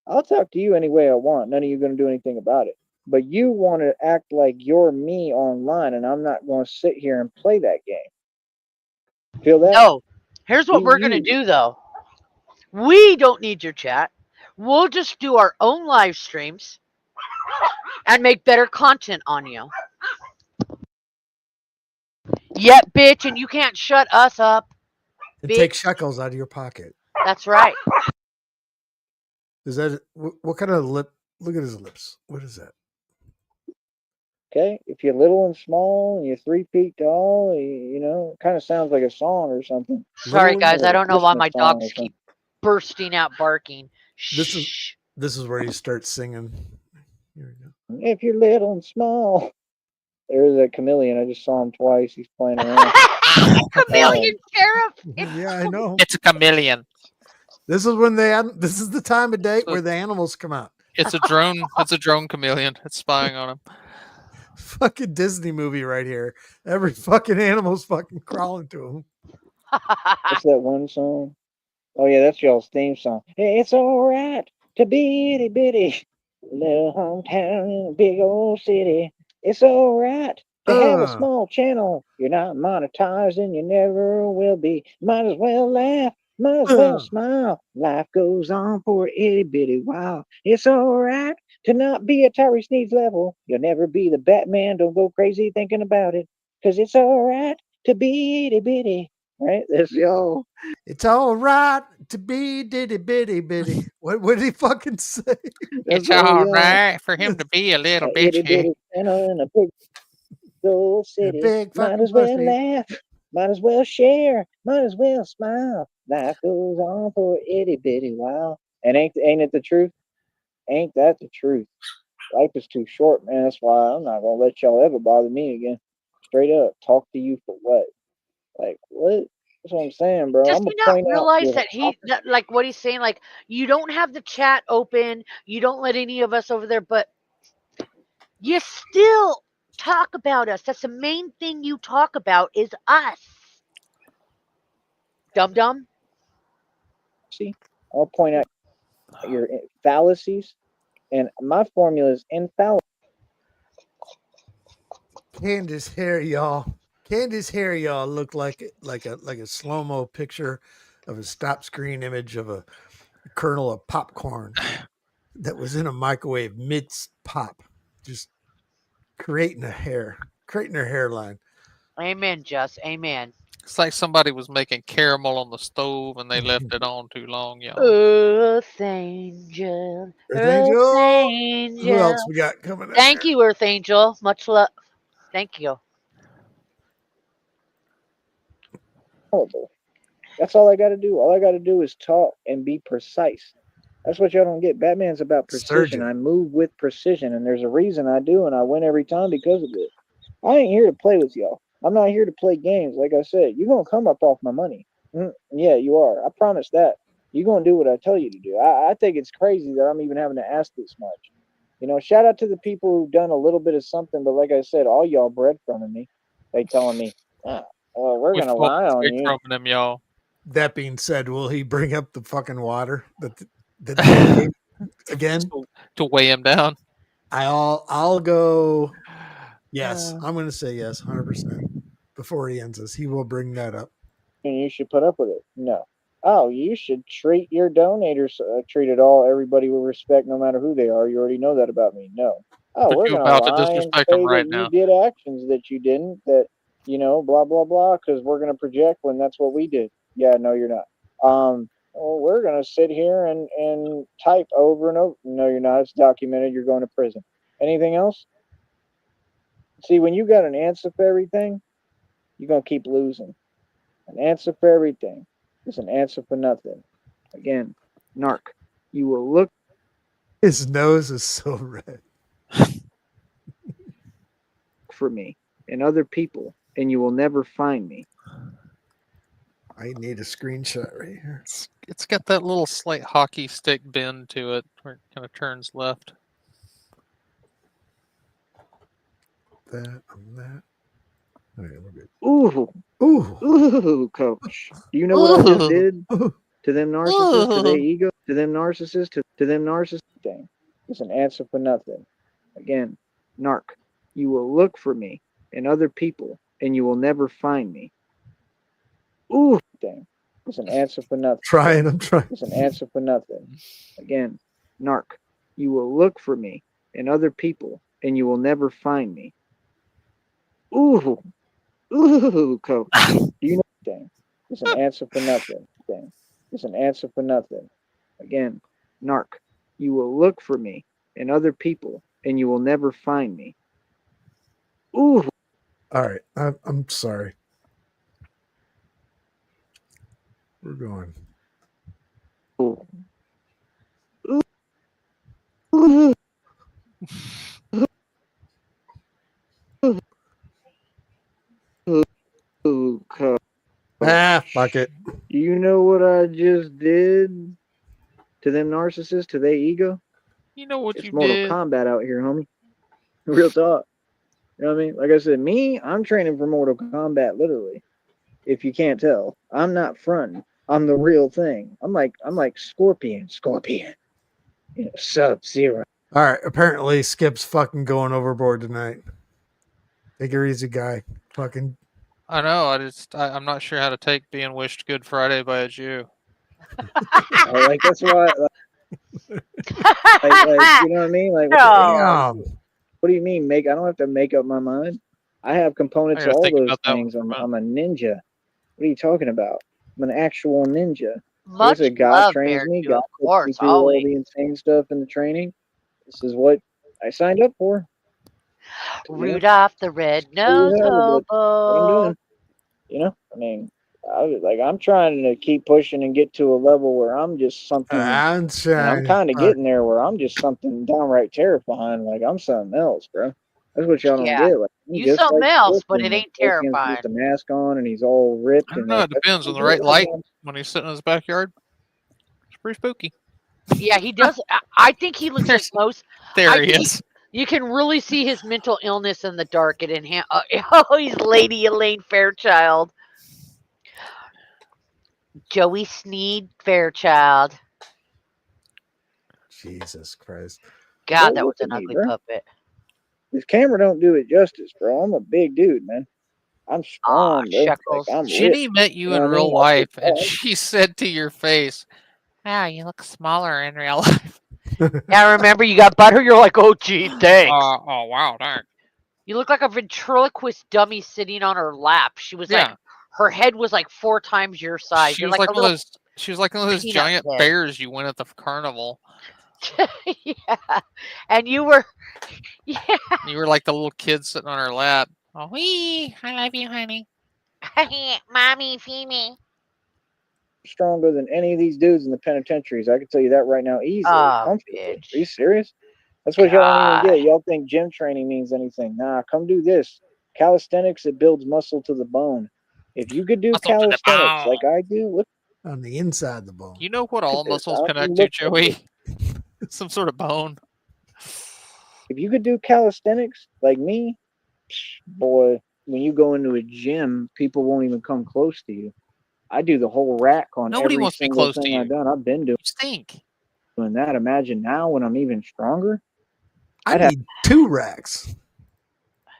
I'll talk to you any way I want. None of you going to do anything about it. But you want to act like you're me online, and I'm not going to sit here and play that game. Feel that? No. Here's what we're going to do, though. We don't need your chat. We'll just do our own live streams and make better content on you. Yep, bitch, and you can't shut us up. And take shekels out of your pocket. That's right. Is that what kind of lip? Look at his lips. What is that? Okay, if you're little and small and you're 3 feet tall, you know, it kind of sounds like a song or something. Sorry, guys, I don't know why my dogs keep bursting out barking. Shh. This is where you start singing. Here we go. If you're little and small. There's a chameleon. I just saw him twice. He's playing around. Chameleon sheriff. Yeah, I know. It's a chameleon. This is when this is the time of day where the animals come out. It's a drone. It's a drone chameleon. It's spying on him. Fucking Disney movie right here. Every fucking animal's fucking crawling to him. What's that one song? Oh yeah, that's y'all's theme song. It's all right to be itty bitty little hometown in a big old city. It's all right to have a small channel. You're not monetized and you never will be. Might as well laugh. Might as well smile. Life goes on for itty bitty while. It's all right to not be at Tyree Sneed's level. You'll never be the Batman. Don't go crazy thinking about it. Cause it's all right to be itty bitty. Right? That's y'all. It's all right to be ditty bitty bitty. What did he fucking say? It's all right for him to be a little bitchy. In a big old city. Big might as well laugh. Might as well share. Might as well smile. Life goes on for itty bitty while. And ain't it the truth? Ain't that the truth? Life is too short, man. That's why I'm not gonna let y'all ever bother me again. Straight up, talk to you for what? Like what? That's what I'm saying, bro. Does I'm he gonna not point realize out that like what he's saying? Like you don't have the chat open, you don't let any of us over there, but you still talk about us. That's the main thing you talk about is us. Dum dum. See, I'll point out your fallacies, and my formula is infallible. Candace hair, y'all. Candace hair, y'all, looked like a slow-mo picture of a stop screen image of a kernel of popcorn that was in a microwave mid pop. Just creating her hairline. Amen, Jess. Amen. It's like somebody was making caramel on the stove and they left it on too long, y'all. Earth Angel. Earth Angel. Angel. Who else we got coming up? Thank you, Earth Angel. Much love. Thank you. That's all I got to do. All I got to do is talk and be precise. That's what y'all don't get. Batman's about precision. Surgeon. I move with precision, and there's a reason I do, and I win every time because of it. I ain't here to play with y'all. I'm not here to play games. Like I said, you're going to come up off my money. Yeah, you are. I promise that. You're going to do what I tell you to do. I think it's crazy that I'm even having to ask this much. You know, shout out to the people who've done a little bit of something, but like I said, all y'all breadcrumbing me. They telling me, we're going to lie on you. From them, y'all. That being said, will he bring up the fucking water that they gave again to weigh him down? I'll go. Yes, I'm going to say yes, 100%. Before he ends this, he will bring that up. And you should put up with it. No. Oh, you should treat your donators, treat it all, everybody with respect, no matter who they are. You already know that about me. No. Oh, But we're you're going to about to lie and disrespect say them right that now. you did actions that you didn't, that, you know, blah, blah, blah, because we're going to project when that's what we did. Yeah, no, you're not. Well, we're going to sit here and type over and over. No, you're not. It's documented. You're going to prison. Anything else? See, when you got an answer for everything, you're going to keep losing. An answer for everything is an answer for nothing. Again, narc. You will look. His nose is so red. For me and other people, and you will never find me. I need a screenshot right here. It's got that little slight hockey stick bend to it where it kind of turns left. That on that. All right, we're good. Ooh, coach. Do you know what I just did to them narcissists, to their ego, to them narcissists thing? It's an answer for nothing. Again, narc. You will look for me and other people, and you will never find me. Thing. It's an answer for nothing. I'm trying. It's an answer for nothing. Again, narc. You will look for me and other people, and you will never find me. Ooh, coach. Do you know thing? It's an answer for nothing. Thing. It's an answer for nothing. Again, narc. You will look for me and other people, and you will never find me. Ooh. All right, I'm sorry. We're going. Fuck it. You know what I just did to them narcissists, to their ego? You know what it's you Mortal did? Kombat out here, homie. Real talk. You know what I mean? Like I said, I'm training for Mortal Kombat, literally. If you can't tell, I'm not fronting. I'm the real thing. I'm like Scorpion. You know, Sub-Zero. All right. Apparently, Skip's fucking going overboard tonight. Take it easy, guy. Fucking. I know. I'm not sure how to take being wished Good Friday by a Jew. Like that's why. Like, you know what I mean? Like, Damn. What do you mean? I don't have to make up my mind. I have components of all those things. I'm a ninja. What are you talking about? I'm an actual ninja. Much like God love, trains me. God of puts course, me through always. all the insane stuff in the training. This is what I signed up for. Rudolph the Red-Nosed Hobo. What I'm doing. You know, I mean, I'm trying to keep pushing and get to a level where I'm just something. I'm kind of getting there where I'm just something downright terrifying. Like I'm something else, bro. That's what y'all don't get. Like, you something else, but it ain't terrifying. With the mask on and he's all ripped. I don't know. It depends on the right light when he's sitting in his backyard. It's pretty spooky. Yeah, he does. I think he looks like most. There he is. You can really see his mental illness in the dark. It enhance. Oh, he's Lady Elaine Fairchild. Joey Sneed Fairchild. Jesus Christ. God, that was an ugly puppet. This camera don't do it justice, bro. I'm a big dude, man. I'm strong, bro. Like, I'm Jenny met you in real life, and she said to your face, "Wow, you look smaller in real life." Now remember, you got butter. You're like, oh, gee, thanks. Oh, wow, thanks. You look like a ventriloquist dummy sitting on her lap. She was like, Yeah. her head was like 4 times your size. She You're was like like a one of little those. She was like one of those peanut giant head. bears you win at the carnival. Yeah. And you were, yeah. You were like the little kid sitting on her lap. Oh, wee! I love you, honey. Mommy, feed me. Stronger than any of these dudes in the penitentiaries. I can tell you that right now, easily, Oh, comfortably. Are you bitch. serious? That's what y'all don't even God. get. Y'all think gym training means anything. Nah, come do this. Calisthenics, it builds muscle to the bone. If you could do Muscle to the calisthenics bone. like I do, look On the inside of the bone. You know what all at this. muscles I don't connect even to, look at Joey? this. Some sort of bone. If you could do calisthenics like me, boy, when you go into a gym, people won't even come close to you. I do the whole rack on Nobody every wants to be single close to thing you. I've done. I've been You stink. doing that. Imagine now when I'm even stronger, I I'd have need 2 racks.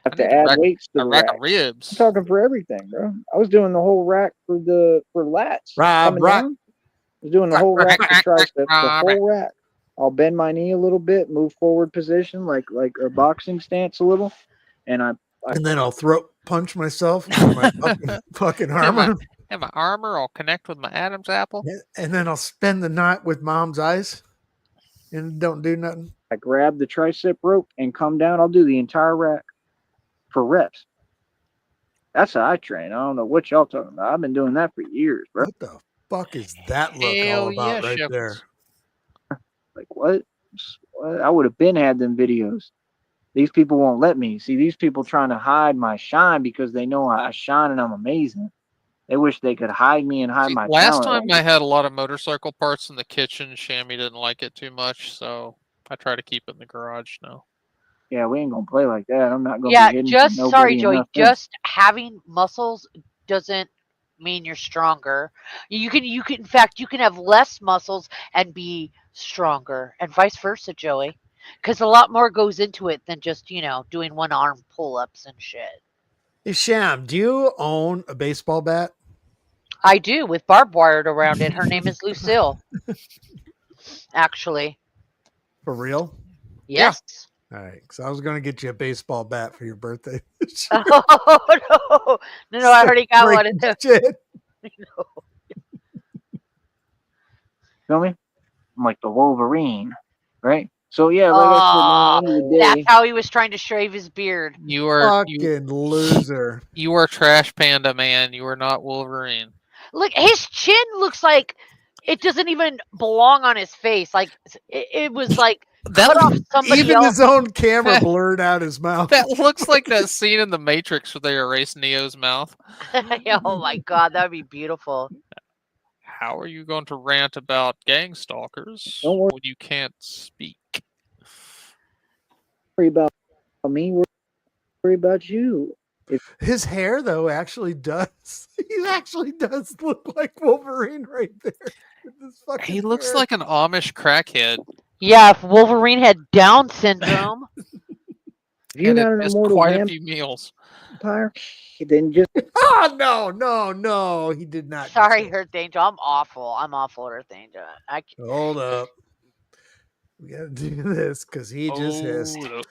have I to need a add rack, weights to a the rack rack. of ribs. I'm talking for everything, bro. I was doing the whole rack for lats coming Right. down. I was doing the whole rack for triceps, the whole rack. I'll bend my knee a little bit, move forward position like a boxing stance a little, and I And then I'll throat punch myself with my fucking armor. And my armor will connect with my Adam's apple. And then I'll spend the night with mom's eyes and don't do nothing. I grab the tricep rope and come down. I'll do the entire rack for reps. That's how I train. I don't know what y'all talking about. I've been doing that for years, bro. What the fuck is that look Hell all about yeah, right Shepard. there? Like what? I would have been had them videos. These people won't let me. See, these people trying to hide my shine because they know I shine and I'm amazing. They wish they could hide me and hide See, my last talent. time I had a lot of motorcycle parts in the kitchen. Shammy didn't like it too much, so I try to keep it in the garage now. Yeah, we ain't gonna play like that. I'm not gonna Yeah, be hidden just from sorry, nobody and Joey. nothing. Just having muscles doesn't mean you're stronger. You can in fact you can have less muscles and be stronger, and vice versa, Joey. Because a lot more goes into it than just doing one arm pull ups and shit. Hey, Sham, do you own a baseball bat? I do, with barbed wire around it. Her name is Lucille. Actually, For real? Yeah. yes. All right, because I was going to get you a baseball bat for your birthday. Oh no, I already got one. Breaking shit. Feel me? I'm like the Wolverine, right? So yeah, like I said, man, at the end of the That's day, how he was trying to shave his beard. You are Fucking loser. you are Trash Panda, man. You are not Wolverine. Look, his chin looks like it doesn't even belong on his face. Like it was like cut off somebody Even else. his own camera blurred out his mouth. That looks like that scene in The Matrix where they erase Neo's mouth. Oh my god, that would be beautiful. How are you going to rant about gang stalkers Don't worry. when you can't speak? worry about me, worry about you. His hair, though, actually does. He actually does look like Wolverine right there. With this fucking He looks hair. like an Amish crackhead. Yeah, if Wolverine had Down syndrome. If you're And not it an missed immortal quite a few meals. vampire, then just Oh, no. He did not. just Sorry, say- Earth Angel. I'm awful. I'm awful, Earth Angel. Hold up. We got to do this because he just hissed. Oh, no.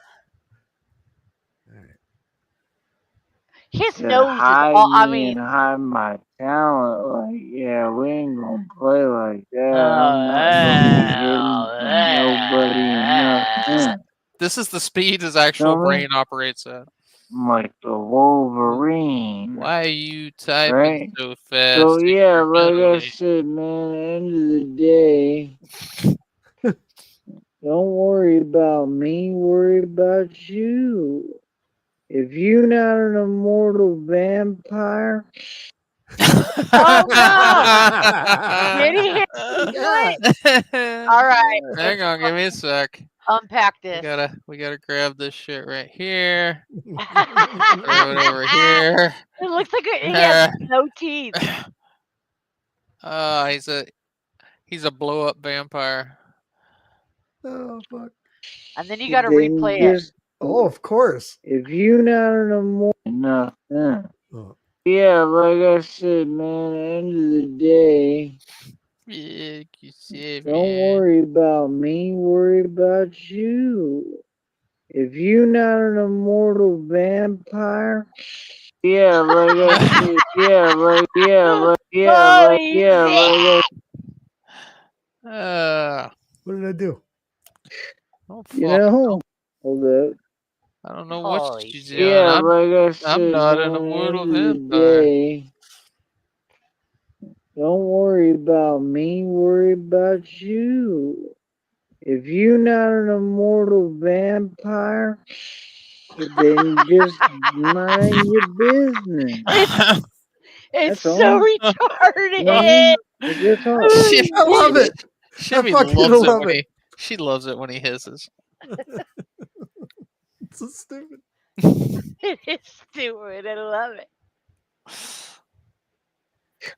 His to nose is hide all. I me mean, and hide my talent. Like, yeah, we ain't gonna play like that. oh, I'm not gonna be hidden from nobody and nothing. This is the speed his actual Feel me? brain operates at. I'm like the Wolverine. Why are you typing Right? so fast? So yeah, like I incrementally? said, man, at the end of the day, don't worry about me, worry about you. If you're not an immortal vampire, oh no! Did he hit it? All right, Hang on, give me a sec. unpack We this. gotta grab this shit right here. Throw it it over here. looks like he has no teeth. He's a blow up vampire. Oh, fuck. And then you got to then replay it. just Oh, of course. if you're not an immortal, nothing. Oh. Yeah, like I said, man, at the end of the day, Yeah, you said, don't man. worry about me, worry about you. If you not an immortal vampire, yeah, like I said, Holy shit! What did I do? Oh you fuck! know, hold up. I don't know what Holy she's shit! doing. Yeah, like I I'm said, not an man, at the immortal end of the vampire. day, don't worry about me, worry about you. If you not an immortal vampire, then just mind your business. It's That's so all. You know what I retarded. mean? Like real talk. Shim, I love it. I Shimmy fucking loves it love when it. she loves it when he hisses. It's so stupid. It is stupid. I love it.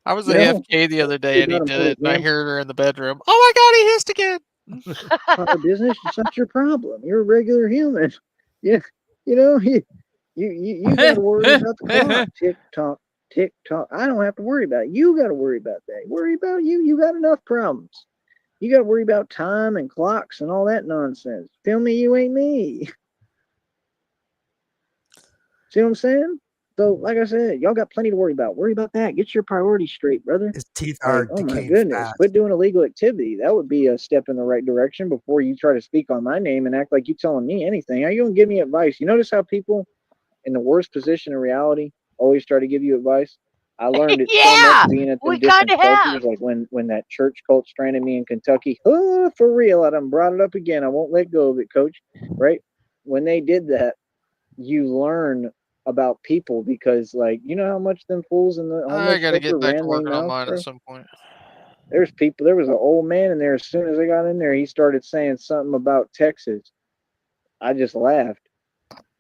I was You know, AFK the other day you're and he not a did mortal it, and I vampire heard her in the bedroom. Oh my god, he hissed again. business. It's not your problem. You're a regular human. Yeah, you know, you got to worry about the clock. Tick tock, tick tock. I don't have to worry about it. You got to worry about that. Worry about you. You got enough problems. You got to worry about time and clocks and all that nonsense. Feel me? You ain't me. See what I'm saying? So, like I said, y'all got plenty to worry about. Worry about that. Get your priorities straight, brother. His teeth Like, are oh my decaying goodness, fast. quit doing illegal activity. That would be a step in the right direction before you try to speak on my name and act like you telling me anything. How you gonna give me advice? You notice how people in the worst position in reality always try to give you advice? I learned it so much Yeah, being at them we kind different of have. shelters, like when that church cult stranded me in Kentucky. Oh, for real, I done brought it up again. I won't let go of it, coach. Right? When they did that, you learn about people because like you know how much them fools in the I homeless gotta shelter get back to ran their working on mouth, mine at bro. some point. There's people. There was an old man in there. As soon as I got in there, he started saying something about Texas. I just laughed.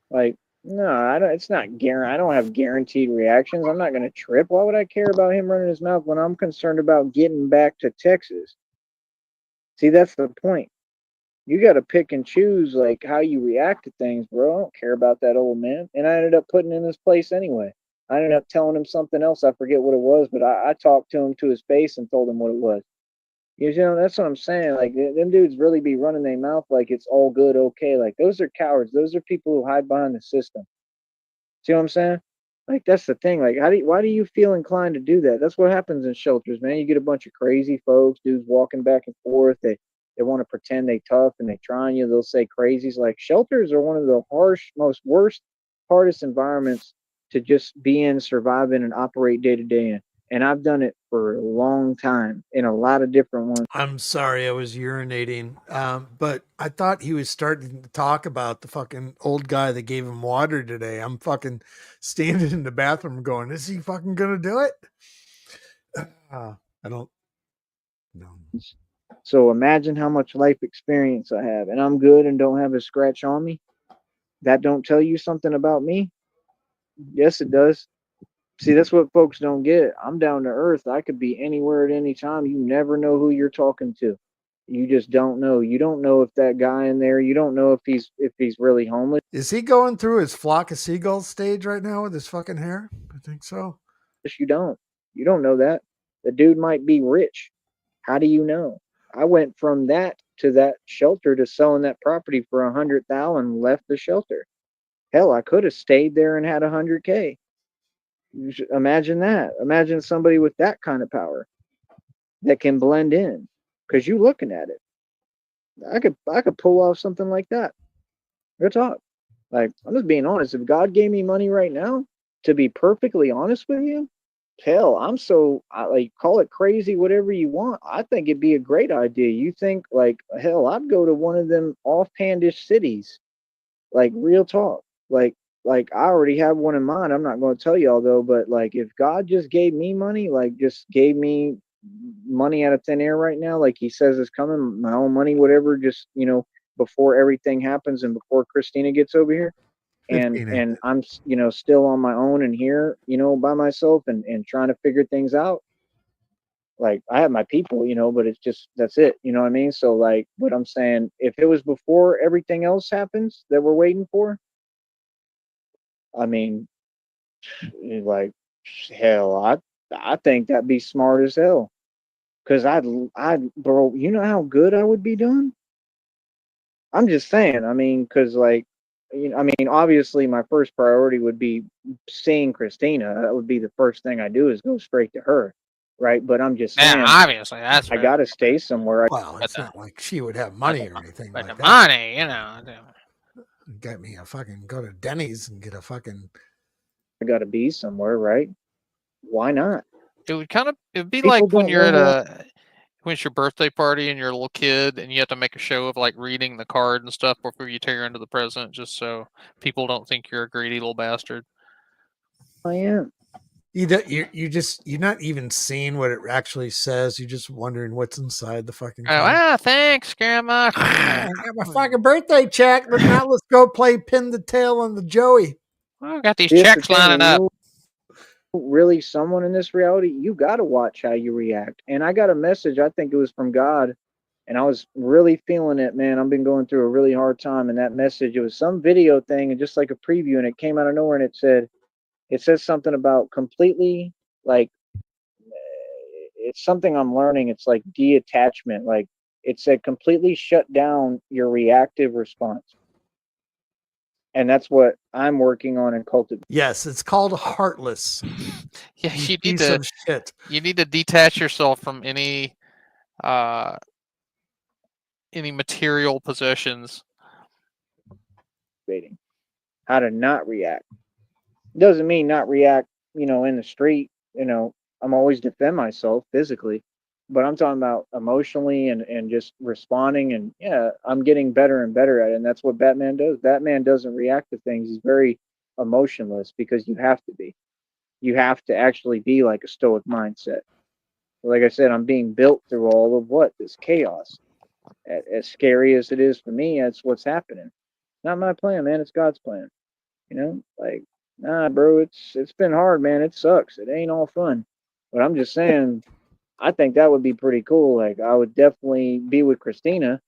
Like, no, I don't. It's not guaranteed. I don't have guaranteed reactions. I'm not gonna trip. Why would I care about him running his mouth when I'm concerned about getting back to Texas? See, that's the point. You got to pick and choose like how you react to things, bro. I don't care about that old man. And I ended up putting him in this place anyway. I ended up telling him something else. I forget what it was, but I talked to him to his face and told him what it was. You know, that's what I'm saying. Like them dudes really be running their mouth like it's all good, okay. Like those are cowards. Those are people who hide behind the system. See what I'm saying? Like that's the thing. Like, why do you feel inclined to do that? That's what happens in shelters, man. You get a bunch of crazy folks, dudes walking back and forth. They want to pretend they tough and they try on you. They'll say crazies. Like shelters are one of the most worst, hardest environments to just be in, survive in, and operate day to day in. And I've done it for a long time in a lot of different ones. I'm sorry, I was urinating. But I thought he was starting to talk about the fucking old guy that gave him water today. I'm fucking standing in the bathroom going, is he fucking gonna do it? I don't know. So imagine how much life experience I have, and I'm good and don't have a scratch on me. That don't tell you something about me? Yes, it does. See, that's what folks don't get. I'm down to earth. I could be anywhere at any time. You never know who you're talking to. You just don't know. You don't know if that guy in there. You don't know if he's really homeless. Is he going through his flock of seagulls stage right now with his fucking hair? I think so. You don't. You don't know that. The dude might be rich. How do you know? I went from that to that shelter to selling that property for 100,000 and left the shelter. Hell, I could have stayed there and had 100K. Imagine that. Imagine somebody with that kind of power that can blend in. Because you looking at it, I could pull off something like that. Real talk. Like I'm just being honest. If God gave me money right now, to be perfectly honest with you, hell, like call it crazy, whatever you want. I think it'd be a great idea. You think like hell, I'd go to one of them offhandish cities. Like real talk. Like I already have one in mind. I'm not going to tell y'all though, but like if God just gave me money, like just gave me money out of thin air right now, like he says is coming, my own money, whatever, just before everything happens and before Christina gets over here, and 15 and I'm still on my own and here, by myself and trying to figure things out. Like I have my people, but it's just that's it, you know what I mean? So like what I'm saying, if it was before everything else happens that we're waiting for, I mean, like hell, I think that'd be smart as hell. Cause bro, you know how good I would be doing? I'm just saying. I mean, cause like I mean, obviously, my first priority would be seeing Christina. That would be the first thing I do is go straight to her, right? But I'm just Yeah, saying, obviously that's I very got to stay somewhere. Well, but it's not like she would have but money the, or anything but the like that. money, you know. Get me a fucking go to Denny's and get a fucking. I got to be somewhere, right? Why not? It'd be People like when don't you're know at who when it's your birthday party and you're a little kid and you have to make a show of like reading the card and stuff before you tear into the present, just so people don't think you're a greedy little bastard. I am. You're not even seeing what it actually says. You're just wondering what's inside the fucking Oh, card. thanks, Grandma. I got my fucking birthday check, but now let's go play pin the tail on the Joey. I got these Here's the checks thing: lining when up. you really someone in this reality, you got to watch how you react. And I got a message. I think it was from God, and I was really feeling it, man. I've been going through a really hard time, and that message, it was some video thing, and just like a preview, and it came out of nowhere, and it says something about completely like it's something I'm learning. It's like detachment. Like it said, completely shut down your reactive response. And that's what I'm working on and cultivating. Yes, it's called Heartless. Yeah, You piece of shit. you need to detach yourself from any material possessions. How to not react. Doesn't mean not react, in the street. I'm always defend myself physically, but I'm talking about emotionally and just responding. And yeah, I'm getting better and better at it. And that's what Batman does. Batman doesn't react to things. He's very emotionless because you have to be. You have to actually be like a stoic mindset. Like I said, I'm being built through all of this chaos. As scary as it is for me, that's what's happening. Not my plan, man. It's God's plan. Like, nah, bro. It's been hard, man. It sucks. It ain't all fun. But I'm just saying, I think that would be pretty cool. Like, I would definitely be with Christina,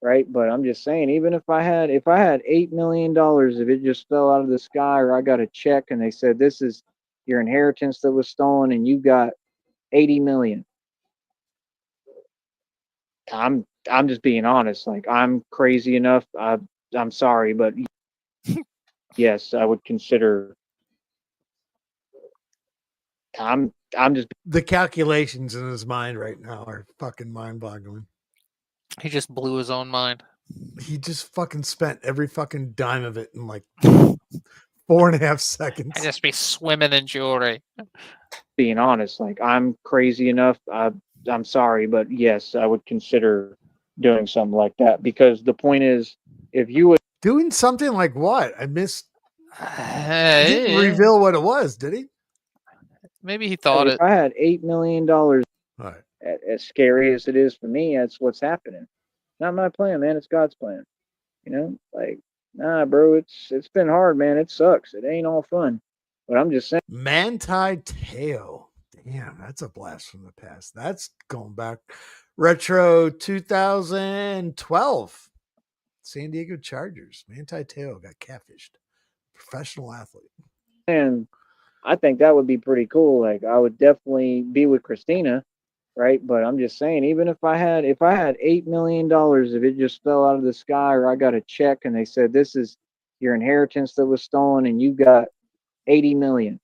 right? But I'm just saying, even if I had $8 million, if it just fell out of the sky, or I got a check and they said this is your inheritance that was stolen, and you got 80 million. I'm just being honest. Like, I'm crazy enough. I'm sorry, but yes, I would consider. I'm just The calculations in his mind right now are fucking mind-boggling. He just blew his own mind. He just fucking spent every fucking dime of it in like 4.5 seconds. I just be swimming in jewelry. being honest. Like, I'm crazy enough. I'm sorry, but yes, I would consider doing something like that, because the point is, if you would Doing something like what? I missed. He didn't Hey, reveal what it was, did he? maybe he thought if it. I had $8 million, All right. as scary as it is for me, that's what's happening. Not my plan, man. It's God's plan. Like, nah, bro. It's been hard, man. It sucks. It ain't all fun. But I'm just saying. Manti Teo. Damn, that's a blast from the past. That's going back retro 2012. San Diego Chargers. Manti Teo got catfished. Professional athlete. And I think that would be pretty cool. Like, I would definitely be with Christina, right? But I'm just saying, even if I had $8 million, if it just fell out of the sky, or I got a check and they said this is your inheritance that was stolen, and you got 80 million.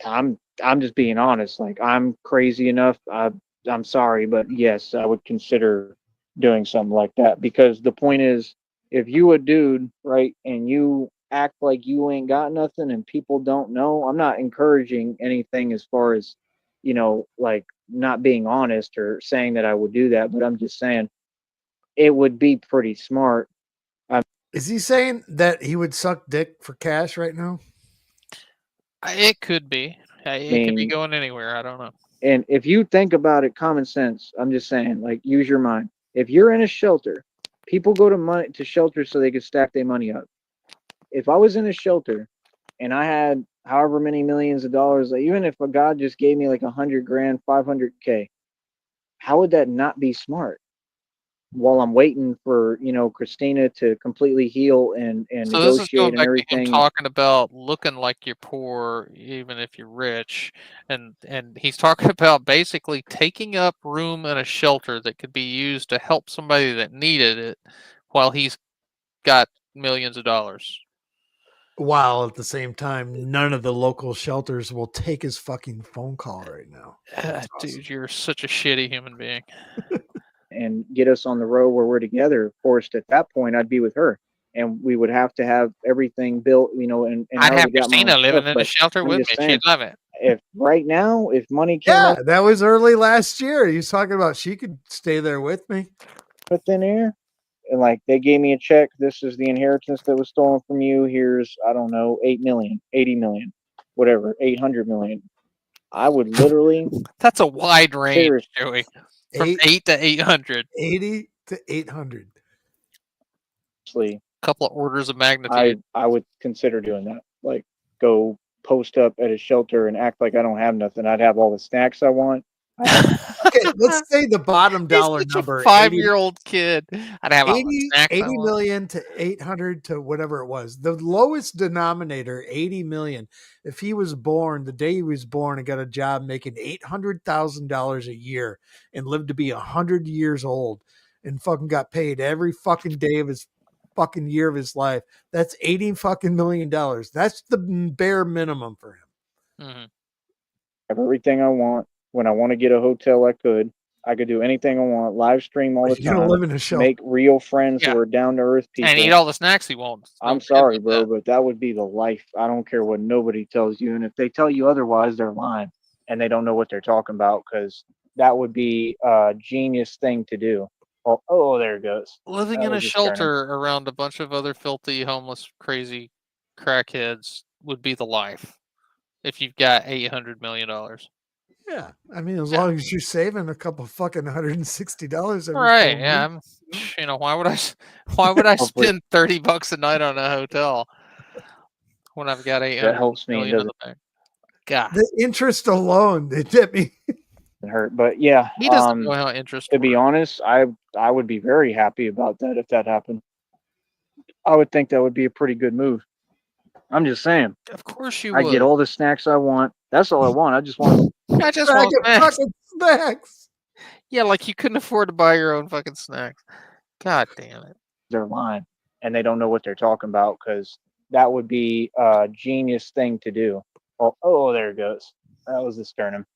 I'm just being honest. Like, I'm crazy enough. I'm sorry, but yes, I would consider doing something like that, because the point is, if you a dude, right, and you act like you ain't got nothing and people don't know, I'm not encouraging anything as far as, like, not being honest or saying that I would do that, but I'm just saying it would be pretty smart. Is he saying that he would suck dick for cash right now? It could be. It could be mean, going anywhere. I don't know. And if you think about it, common sense, I'm just saying, like, use your mind. If you're in a shelter, people go to shelters so they can stack their money up. If I was in a shelter and I had however many millions of dollars, like, even if a God just gave me like 100 grand, 500K, how would that not be smart? While I'm waiting for, Christina to completely heal and So this is negotiate going and back to him everything. talking about looking like you're poor, even if you're rich, and he's talking about basically taking up room in a shelter that could be used to help somebody that needed it, while he's got millions of dollars. While at the same time, none of the local shelters will take his fucking phone call right now. That's Dude, awesome. you're such a shitty human being. And get us on the road where we're together. Of course, at that point, I'd be with her, and we would have to have everything built, and I I'd already have got my Christina own living stuff. in a But shelter I'm with just me. saying, She'd love it. if right now, if money came Yeah, up that was early last year. He was talking about she could stay there with me. with thin air, and like they gave me a check, this is the inheritance that was stolen from you. Here's, I don't know, 8 million, 80 million, whatever, 800 million. I would literally, That's a wide range, seriously, Joey. From Eight- 8 to 800. 80 to 800. Couple of orders of magnitude. I would consider doing that. Like, go post up at a shelter and act like I don't have nothing. I'd have all the snacks I want. Okay, let's say the bottom dollar He's such number, a 5-year-old kid. I'd have all the 80, snacks 80 I want. million to 800 to whatever it was. The lowest denominator, 80 million. If he was born, the day he was born and got a job making $800,000 a year and lived to be 100 years old and fucking got paid every fucking day of his fucking year of his life, that's 80 fucking million dollars. That's the bare minimum for him. Mm-hmm. Have everything I want. When I want to get a hotel, I could. I could do anything I want. Live stream all the You're gonna time. live in a shelter. Make real friends Yeah. who are down to earth people. And eat all the snacks he wants. I'm Don't forget sorry, about bro, that. but that would be the life. I don't care what nobody tells you. And if they tell you otherwise, they're lying and they don't know what they're talking about, because that would be a genius thing to do. Oh, there it goes. Living That in a was just turning. shelter around a bunch of other filthy, homeless, crazy crackheads would be the life if you've got $800 million. Yeah, I mean, as long as you're saving a couple fucking $160 every Right? 4 Yeah. months. Why would I Hopefully- spend $30 a night on a hotel when I've got 800 helps me and million in the bank? God, The interest alone, they tip me. hurt. But yeah, he doesn't know how interest to be works. honest, I would be very happy about that if that happened. I would think that would be a pretty good move. I'm just saying. Of course you I would. get all the snacks I want. That's all I want. I just want. I just Bag want of snacks. fucking snacks. Yeah, like you couldn't afford to buy your own fucking snacks. God damn it. They're lying and they don't know what they're talking about, because that would be a genius thing to do. Oh, there it goes. That was the sternum.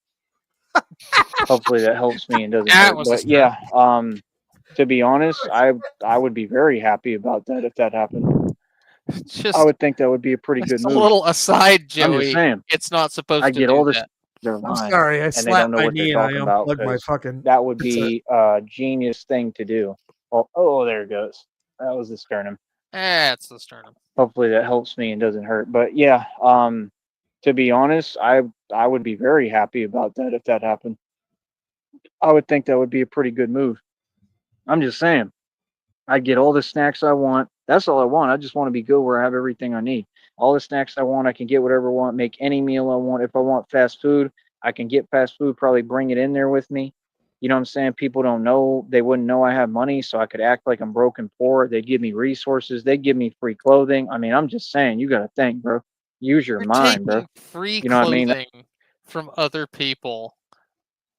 Hopefully that helps me and doesn't That hurt. was the But yeah, to be honest, I would be very happy about that if that happened. Just I would think that would be a pretty good just a move. little aside, I'm just Joey. saying. It's not supposed I to get do all this. that. They're I'm lying. sorry, I And they don't slapped know my what they're knee and I talking about, unplugged my 'cause fucking. that would It's be a genius thing to do. Oh, there it goes. That was the sternum. It's the sternum. Hopefully that helps me and doesn't hurt. But yeah, to be honest, I would be very happy about that if that happened. I would think that would be a pretty good move. I'm just saying. I get all the snacks I want. That's all I want. I just want to be good where I have everything I need. All the snacks I want, I can get whatever I want, make any meal I want. If I want fast food, I can get fast food, probably bring it in there with me. You know what I'm saying? People don't know, they wouldn't know I have money, so I could act like I'm broke and poor. They'd give me resources, they'd give me free clothing. I mean, I'm just saying, you got to think, bro. Use your You're mind, bro. taking free You know what I mean? clothing from other people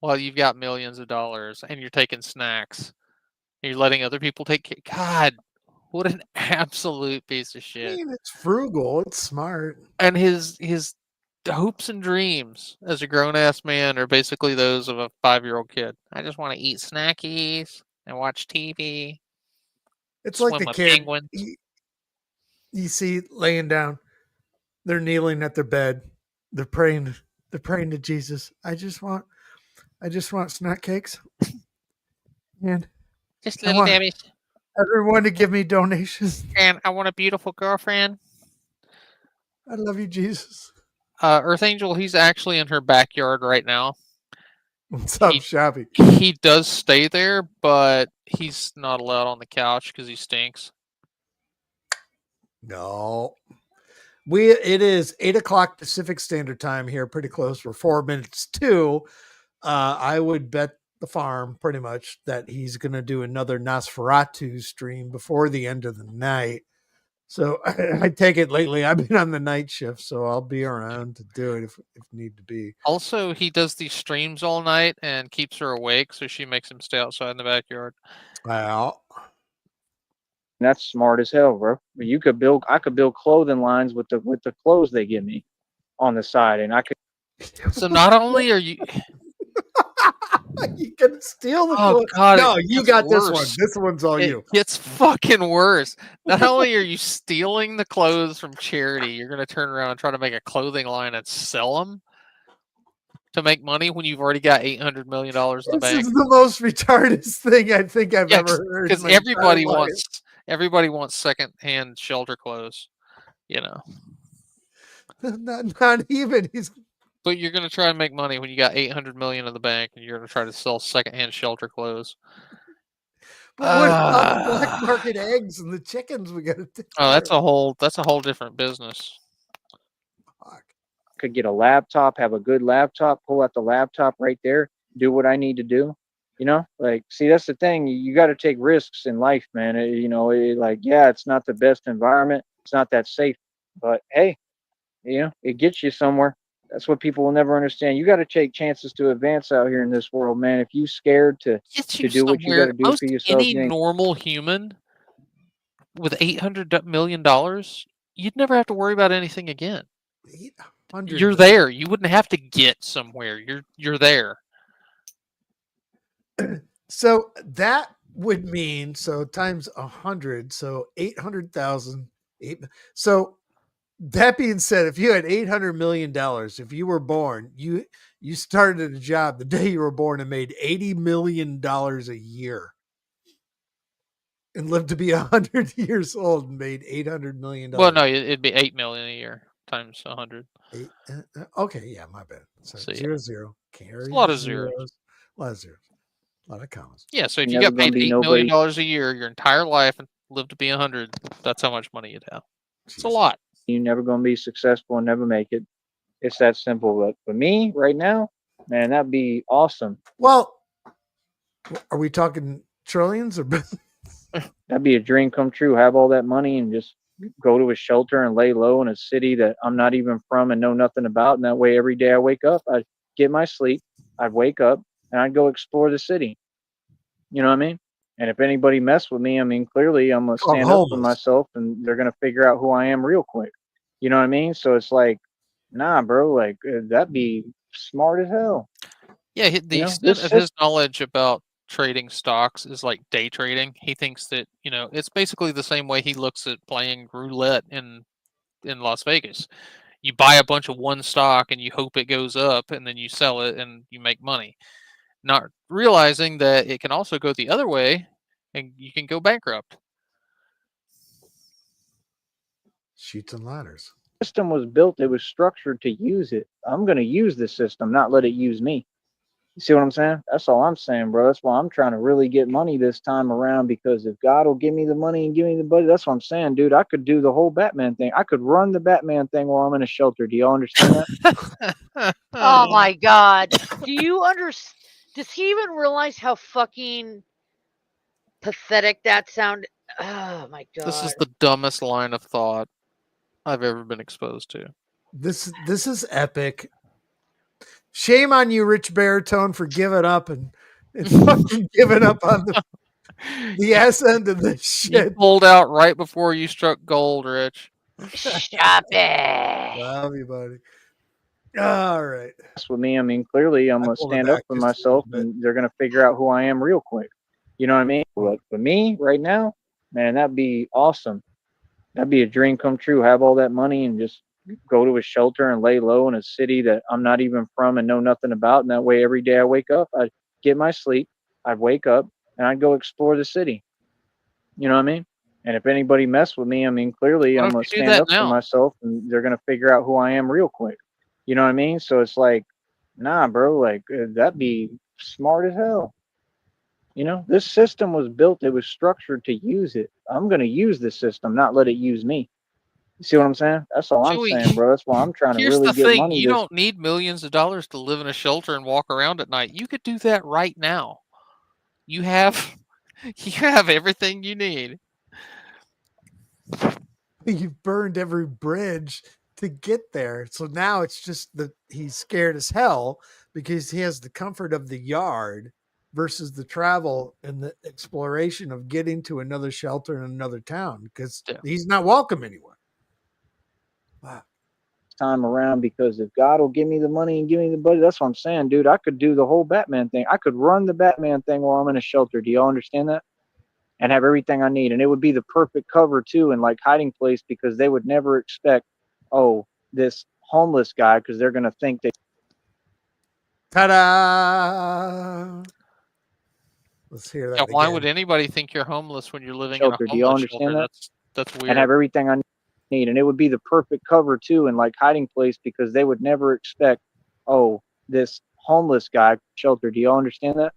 while you've got millions of dollars and you're taking snacks. You're letting other people take God, what an absolute piece of I shit. mean, it's frugal. It's smart. And his hopes and dreams as a grown ass man are basically those of a 5-year-old kid. I just want to eat snackies and watch TV. It's like Swim the with kid penguins. you see laying down. They're kneeling at their bed. They're praying. They're praying to Jesus. I just want snack cakes, and Just I little want Debbie's. everyone to give me donations. And I want a beautiful girlfriend. I love you, Jesus. Earth Angel, he's actually in her backyard right now. What's up, Shabby? He does stay there, but he's not allowed on the couch because he stinks. No. It is 8:00 Pacific Standard Time here, pretty close. We're 4 minutes to. I would bet the farm pretty much that he's going to do another Nosferatu stream before the end of the night. So I take it lately. I've been on the night shift, so I'll be around to do it if need to be. Also, he does these streams all night and keeps her awake, so she makes him stay outside in the backyard. Well, That's smart as hell, bro. I could build clothing lines with the clothes they give me on the side, and I could. So not only are you, You can steal the oh clothes. god, No, it you gets got this one. worse. This one's all It you. gets fucking worse. Not only are you stealing the clothes from charity, you're gonna turn around and try to make a clothing line and sell them to make money when you've already got $800 million in the This bank. is the most retarded thing I think I've Yeah, ever heard. because in my entire life. everybody wants secondhand shelter clothes, you know. Not even. He's But you're gonna try and make money when you got 800 million in the bank, and you're gonna try to sell secondhand shelter clothes. But what about the black Ah. market eggs and the chickens we got to take Oh, care of? that's a whole different business. Fuck. Could get a laptop, have a good laptop, pull out the laptop right there, do what I need to do. Like, see, that's the thing. You got to take risks in life, man. Like, yeah, it's not the best environment. It's not that safe, but hey, it gets you somewhere. That's what people will never understand. You got to take chances to advance out here in this world, man. If you scared to Gets to you do what you got to somewhere. do for Most yourself, any you ain't. normal human with $800 million, you'd never have to worry about anything again. 800 You're there. You wouldn't have to get somewhere. You're there. So that would mean times 100, so 800,000. So that being said, if you had $800 million, if you were born, you started a job the day you were born and made $80 million a year, and lived to be 100 years old and made $800 million. Well, no, it'd be 8 million a year times 100. Okay, yeah, my bad. So So, yeah. 0, 0. Carry It's a lot the of zeros. zeros. A lot of zeros. A lot of commas. Yeah, so if You're you never got gonna paid be $8 million nobody. a year your entire life and lived to be 100, that's how much money you'd have. It's a Jesus. lot. You're never gonna be successful and never make it. It's that simple. But for me, right now, man, that'd be awesome. Well, are we talking trillions or That'd be a dream come true. Have all that money and just go to a shelter and lay low in a city that I'm not even from and know nothing about. And that way, every day I wake up, I'd get my sleep, I'd wake up, and I'd go explore the city. You know what I mean? And if anybody mess with me, I mean, clearly I'm gonna I'm stand up for homeless? myself, and they're gonna figure out who I am real quick. You know what I mean? So it's like, nah, bro, like that'd be smart as hell. Yeah, the This extent of system. his knowledge about trading stocks is like day trading. He thinks that, it's basically the same way he looks at playing roulette in Las Vegas. You buy a bunch of one stock and you hope it goes up, and then you sell it and you make money. Not realizing that it can also go the other way and you can go bankrupt. Sheets and ladders. System was built, it was structured to use it. I'm going to use the system, not let it use me. You see what I'm saying? That's all I'm saying, bro. That's why I'm trying to really get money this time around, because if God will give me the money and give me the budget, that's what I'm saying, dude. I could do the whole Batman thing. I could run the Batman thing while I'm in a shelter. Do y'all understand that? Oh my God. Do you understand? Does he even realize how fucking pathetic that sound? Oh my This God. is the dumbest line of thought I've ever been exposed to. This is epic. Shame on you, Rich Baritone, for giving up and fucking giving up on the ass end of this You shit. pulled out right before you struck gold, Rich. Stop it. Love you, buddy. All right. That's with me. I mean, clearly I'm I going to pulled it stand up back for just a little myself, bit. and they're going to figure out who I am real quick. You know what I mean? But for me right now, man, that'd be awesome. That'd be a dream come true. Have all that money and just go to a shelter and lay low in a city that I'm not even from and know nothing about. And that way, every day I wake up, I'd get my sleep, I'd wake up, and I'd go explore the city. You know what I mean? And if anybody mess with me, I mean, clearly Why I'm don't going you to do stand that up for now? myself, and they're going to figure out who I am real quick. You know what I mean? So it's like, nah, bro, like that'd be smart as hell. This system was built, it was structured to use it. I'm going to use the system, not let it use me. You see what I'm saying? That's all I'm Joey, saying, bro. That's why I'm trying to here's really the get thing. money You this. don't need millions of dollars to live in a shelter and walk around at night. You could do that right now. You have you have everything you need. You've burned every bridge to get there. So now it's just that he's scared as hell because he has the comfort of the yard versus the travel and the exploration of getting to another shelter in another town because Yeah. he's not welcome anywhere. Wow. Time around, because if God will give me the money and give me the budget, that's what I'm saying, dude. I could do the whole Batman thing. I could run the Batman thing while I'm in a shelter. Do y'all understand that? And have everything I need. And it would be the perfect cover too, and like hiding place, because they would never expect, oh, this homeless guy, because they're gonna think that. Ta-da! Let's hear that Yeah, why again. would anybody think you're homeless when you're living Shelter. in a Do y'all homeless understand shelter? that? That's weird. And have everything I need. And it would be the perfect cover too, and like hiding place, because they would never expect, oh, this homeless guy shelter. Do y'all understand that?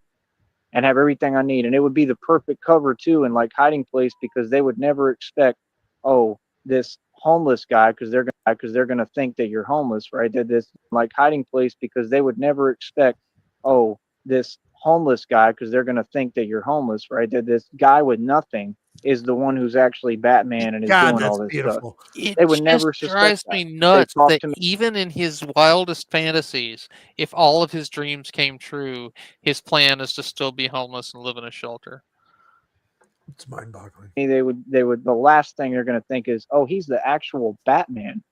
And have everything I need. And it would be the perfect cover too, and like hiding place, because they would never expect, oh, this homeless guy, because they're gonna think that you're homeless, right? That this like hiding place, because they would never expect, oh, this homeless guy, because they're gonna think that you're homeless, right? That this guy with nothing is the one who's actually Batman and is God, doing that's all this beautiful. stuff. It They would just never suspect drives that. me nuts talk that to me. even in his wildest fantasies, if all of his dreams came true, his plan is to still be homeless and live in a shelter. It's mind-boggling. They would the last thing they're gonna think is, oh, he's the actual Batman.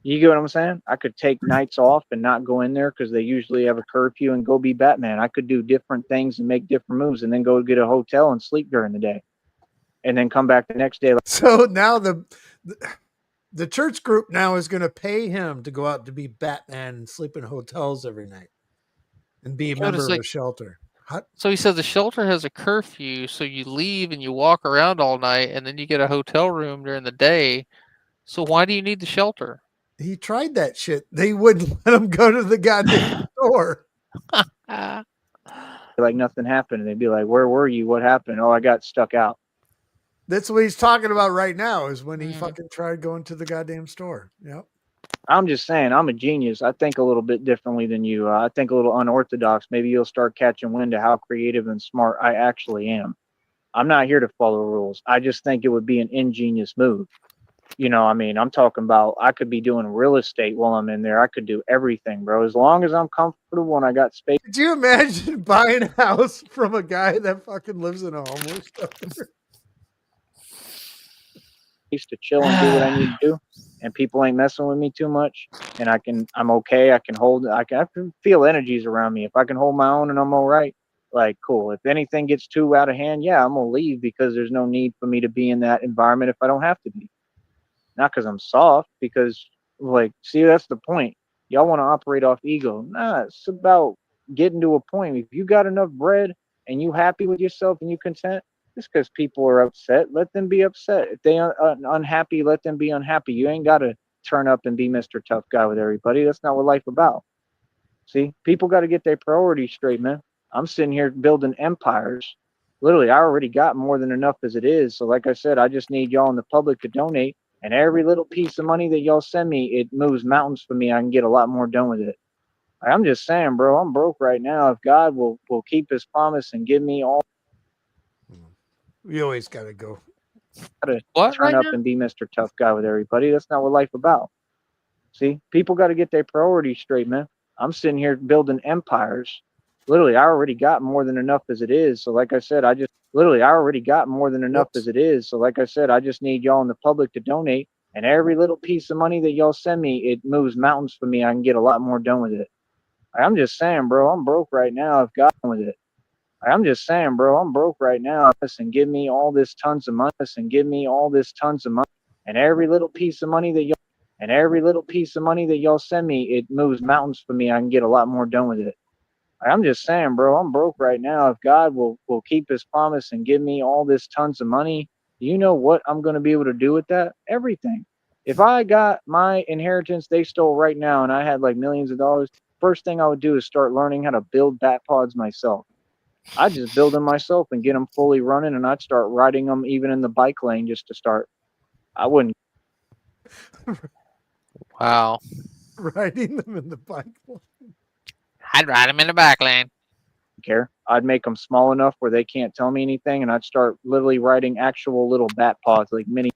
You get what I'm saying? I could take nights off and not go in there because they usually have a curfew, and go be Batman. I could do different things and make different moves, and then go get a hotel and sleep during the day, and then come back the next day. So now the church group now is going to pay him to go out to be Batman and sleep in hotels every night and be a member of a shelter. So he says the shelter has a curfew, so you leave and you walk around all night, and then you get a hotel room during the day. So why do you need the shelter? He tried that shit. They wouldn't let him go to the goddamn store. Like nothing happened, and they'd be like, "Where were you? What happened? Oh, I got stuck out." That's what he's talking about right now, is when he fucking tried going to the goddamn store. Yep. I'm just saying, I'm a genius. I think a little bit differently than you. I think a little unorthodox. Maybe you'll start catching wind of how creative and smart I actually am. I'm not here to follow rules. I just think it would be an ingenious move. You know, I mean, I'm talking about I could be doing real estate while I'm in there. I could do everything, bro. As long as I'm comfortable and I got space. Could you imagine buying a house from a guy that fucking lives in a homeless shelter? To chill and do what I need to do, and people ain't messing with me too much, and I'm okay. I can feel energies around me. If I can hold my own and I'm all right, like, cool. If anything gets too out of hand, yeah, I'm gonna leave, because there's no need for me to be in that environment if I don't have to be. Not because I'm soft, because, like, see, that's the point. Y'all want to operate off ego. Nah, it's about getting to a point. If you got enough bread and you happy with yourself and you content, just because people are upset, let them be upset. If they are unhappy, let them be unhappy. You ain't got to turn up and be Mr. Tough Guy with everybody. That's not what life about. See, people got to get their priorities straight, man. I'm sitting here building empires. Literally, I already got more than enough as it is. So like I said, I just need y'all in the public to donate. And every little piece of money that y'all send me, it moves mountains for me. I can get a lot more done with it. I'm just saying, bro, I'm broke right now. If God will keep his promise and give me all. We always got to go. Turn up and be Mr. Tough Guy with everybody. That's not what life about. See, people got to get their priorities straight, man. I'm sitting here building empires. Literally, I already got more than enough as it is. So like I said, I already got more than enough as it is. So like I said, I just need y'all in the public to donate. And every little piece of money that y'all send me, it moves mountains for me. I can get a lot more done with it. I'm just saying, bro, I'm broke right now. I've got with it. I'm just saying, bro, I'm broke right now. And give me all this tons of money. And give me all this tons of money. And every little piece of money that y'all send me, it moves mountains for me. I can get a lot more done with it. I'm just saying, bro, I'm broke right now. If God will keep his promise and give me all this tons of money, you know what I'm going to be able to do with that? Everything. If I got my inheritance they stole right now and I had like millions of dollars, first thing I would do is start learning how to build bat pods myself. I'd just build them myself and get them fully running, and I'd start riding them even in the bike lane just to start. I wouldn't. Wow. Riding them in the bike lane. I'd ride them in the back lane. Care. I'd make them small enough where they can't tell me anything, and I'd start literally riding actual little bat pods, like mini.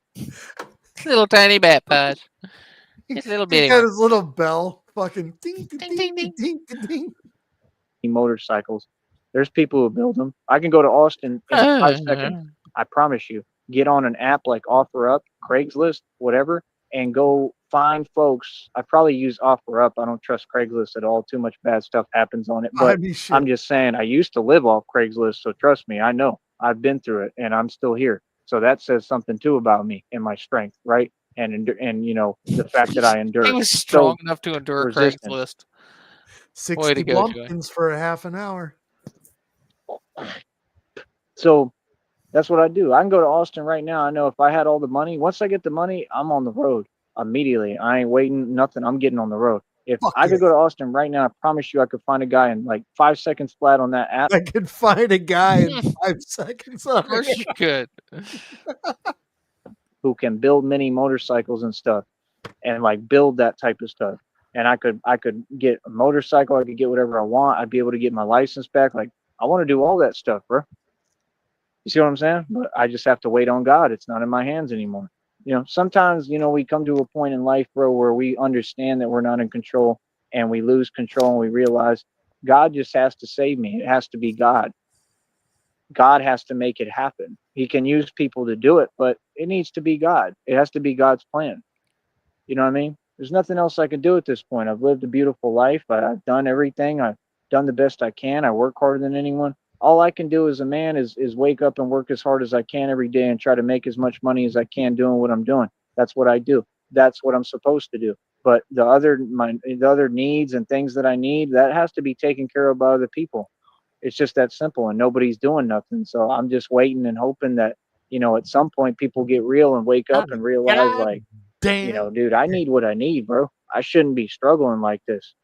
Little tiny bat pods. Just little bitty He got ones. his little bell. Fucking ding, ding, Ding, ding, ding, ding, ding, ding. Motorcycles. There's people who build them. I can go to Austin in 5 seconds. I promise you. Get on an app like OfferUp, Craigslist, whatever, and go find folks. I probably use OfferUp. I don't trust Craigslist at all. Too much bad stuff happens on it. But I'm just saying, I used to live off Craigslist, so trust me, I know. I've been through it, and I'm still here. So that says something too about me and my strength, right? And you know, the fact that I endure. He was strong enough to endure resistance. Craigslist. 60 bumpkins for a half an hour. So that's what I do. I can go to Austin right now. I know if I had all the money, once I get the money, I'm on the road immediately. I ain't waiting, nothing. I'm getting on the road. If I could go to Austin right now, I promise you I could find a guy in like 5 seconds flat on that app. I could find a guy in 5 seconds. Of course you could. Who can build mini motorcycles and stuff and like build that type of stuff. And I could get a motorcycle. I could get whatever I want. I'd be able to get my license back. Like, I want to do all that stuff, bro. You see what I'm saying? But I just have to wait on God. It's not in my hands anymore. You know, sometimes, you know, we come to a point in life, bro, where we understand that we're not in control and we lose control and we realize God just has to save me. It has to be God. God has to make it happen. He can use people to do it, but it needs to be God. It has to be God's plan. You know what I mean? There's nothing else I can do at this point. I've lived a beautiful life. I've done everything. I've done the best I can. I work harder than anyone. All I can do as a man is wake up and work as hard as I can every day and try to make as much money as I can doing what I'm doing. That's what I do. That's what I'm supposed to do. But the other needs and things that I need, that has to be taken care of by other people. It's just that simple, and nobody's doing nothing. So I'm just waiting and hoping that, you know, at some point people get real and wake up and realize, like, you know, dude, I need what I need, bro. I shouldn't be struggling like this.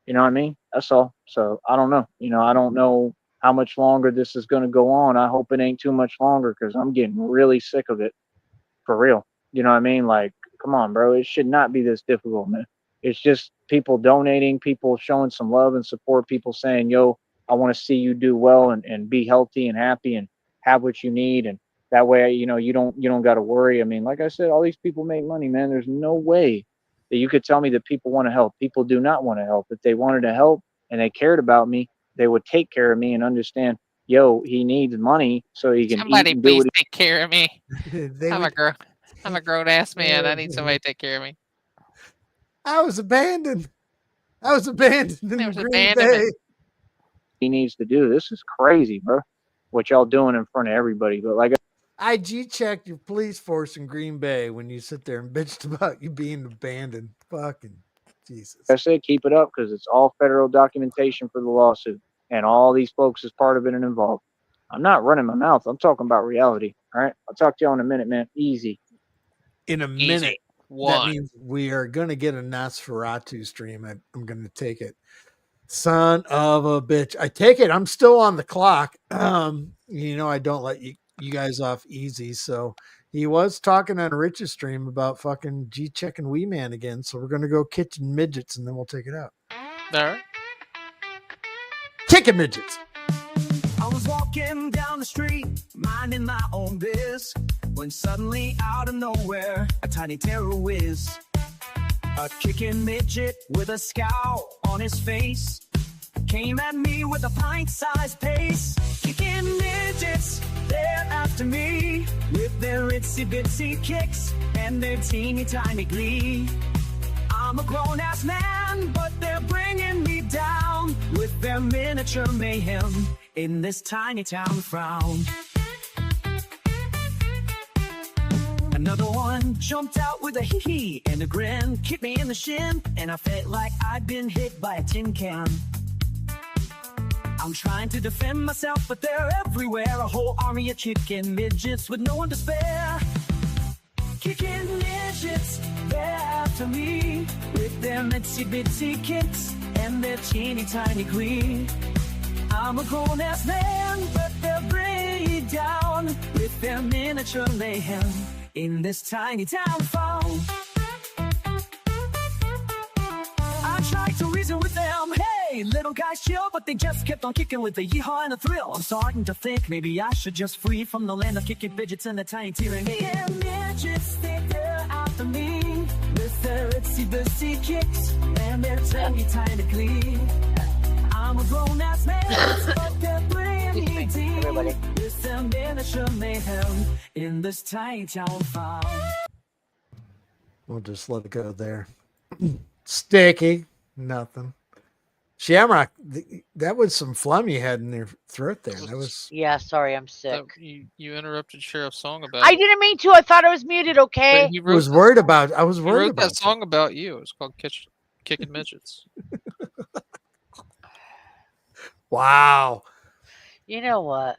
You know what I mean? That's all. So I don't know. You know, I don't know how much longer this is going to go on. I hope it ain't too much longer because I'm getting really sick of it. For real. You know what I mean? Like, come on, bro. It should not be this difficult, man. It's just people donating, people showing some love and support, people saying, yo, I want to see you do well and be healthy and happy and have what you need. And that way, you know, you don't got to worry. I mean, like I said, all these people make money, man. There's no way that you could tell me that people want to help. People do not want to help. If they wanted to help and they cared about me, they would take care of me and understand, yo, he needs money so he can somebody eat and please do take care of me. I'm a grown ass man. I need somebody to take care of me. I was abandoned in Green Bay. He needs to do. This is crazy, bro. What y'all doing in front of everybody. But like I G-checked your police force in Green Bay when you sit there and bitched about you being abandoned. Fucking Jesus. I said, keep it up because it's all federal documentation for the lawsuit. And all these folks is part of it and involved. I'm not running my mouth. I'm talking about reality. All right. I'll talk to y'all in a minute, man. Easy. In a minute. That means we are going to get a Nosferatu stream. I'm going to take it. Son of a bitch. I take it. I'm still on the clock. You know, I don't let you guys off easy. So he was talking on Rich's stream about fucking G-checking Wee Man again. So we're going to go kitchen midgets and then we'll take it out. All right. Kicking midgets. I was walking down the street, minding my own biz, when suddenly out of nowhere, a tiny terror whiz. A kicking midget with a scowl on his face came at me with a pint-sized pace. Kicking midgets, they're after me with their itsy-bitsy kicks and their teeny-tiny glee. I'm a grown-ass man, but they're bringing me down with their miniature mayhem in this tiny town frown. Another one jumped out with a hee-hee and a grin, kicked me in the shin, and I felt like I'd been hit by a tin can. I'm trying to defend myself, but they're everywhere, a whole army of kicking midgets with no one to spare. Kicking midgets, they're after me with their itsy-bitsy kicks and their teeny-tiny glee. I'm a grown-ass man, but they'll bring you down with their miniature mayhem in this tiny town farm. I tried to reason with them, hey, little guys chill, but they just kept on kicking with the yeehaw and the thrill. I'm starting to think maybe I should just flee from the land of kicking midgets and the tiny tyranny. Yeah, midgets think they're after me with their itsy-bitsy kicks and their tiny glee. I'm a grown-ass man, but they're buddy. It's a miniature mayhem in this tiny town farm. We'll just let it go there. Sticky. Nothing. Shamrock, that was some phlegm you had in your throat there. That was... Yeah, sorry, I'm sick. You interrupted Sheriff's song about I it. didn't mean to. I thought I was muted, okay? He I was worried about He wrote that that. song about you. It's called Kicking Midgets. Wow. You know what?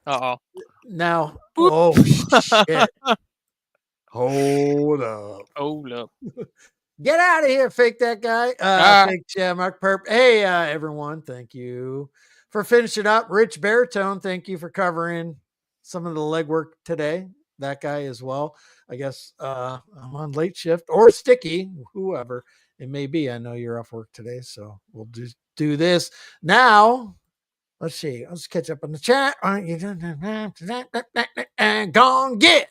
Uh-oh. Now, oh, shit. Hold up. Hold up. Get out of here, fake that guy. Fake Shamrock Perp. Hey, everyone, thank you for finishing up. Rich Baritone, thank you for covering some of the legwork today. That guy as well. I guess I'm on late shift, or Sticky, whoever it may be. I know you're off work today, so we'll just do this now. Let's see. Let's catch up on the chat. Gone get.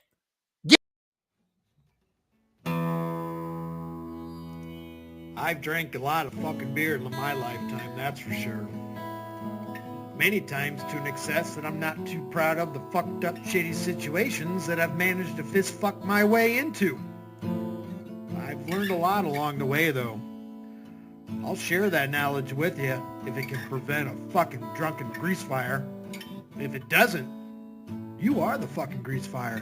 I've drank a lot of fucking beer in my lifetime, that's for sure. Many times to an excess that I'm not too proud of the fucked up shitty situations that I've managed to fist fuck my way into. I've learned a lot along the way though. I'll share that knowledge with you if it can prevent a fucking drunken grease fire. If it doesn't, you are the fucking grease fire.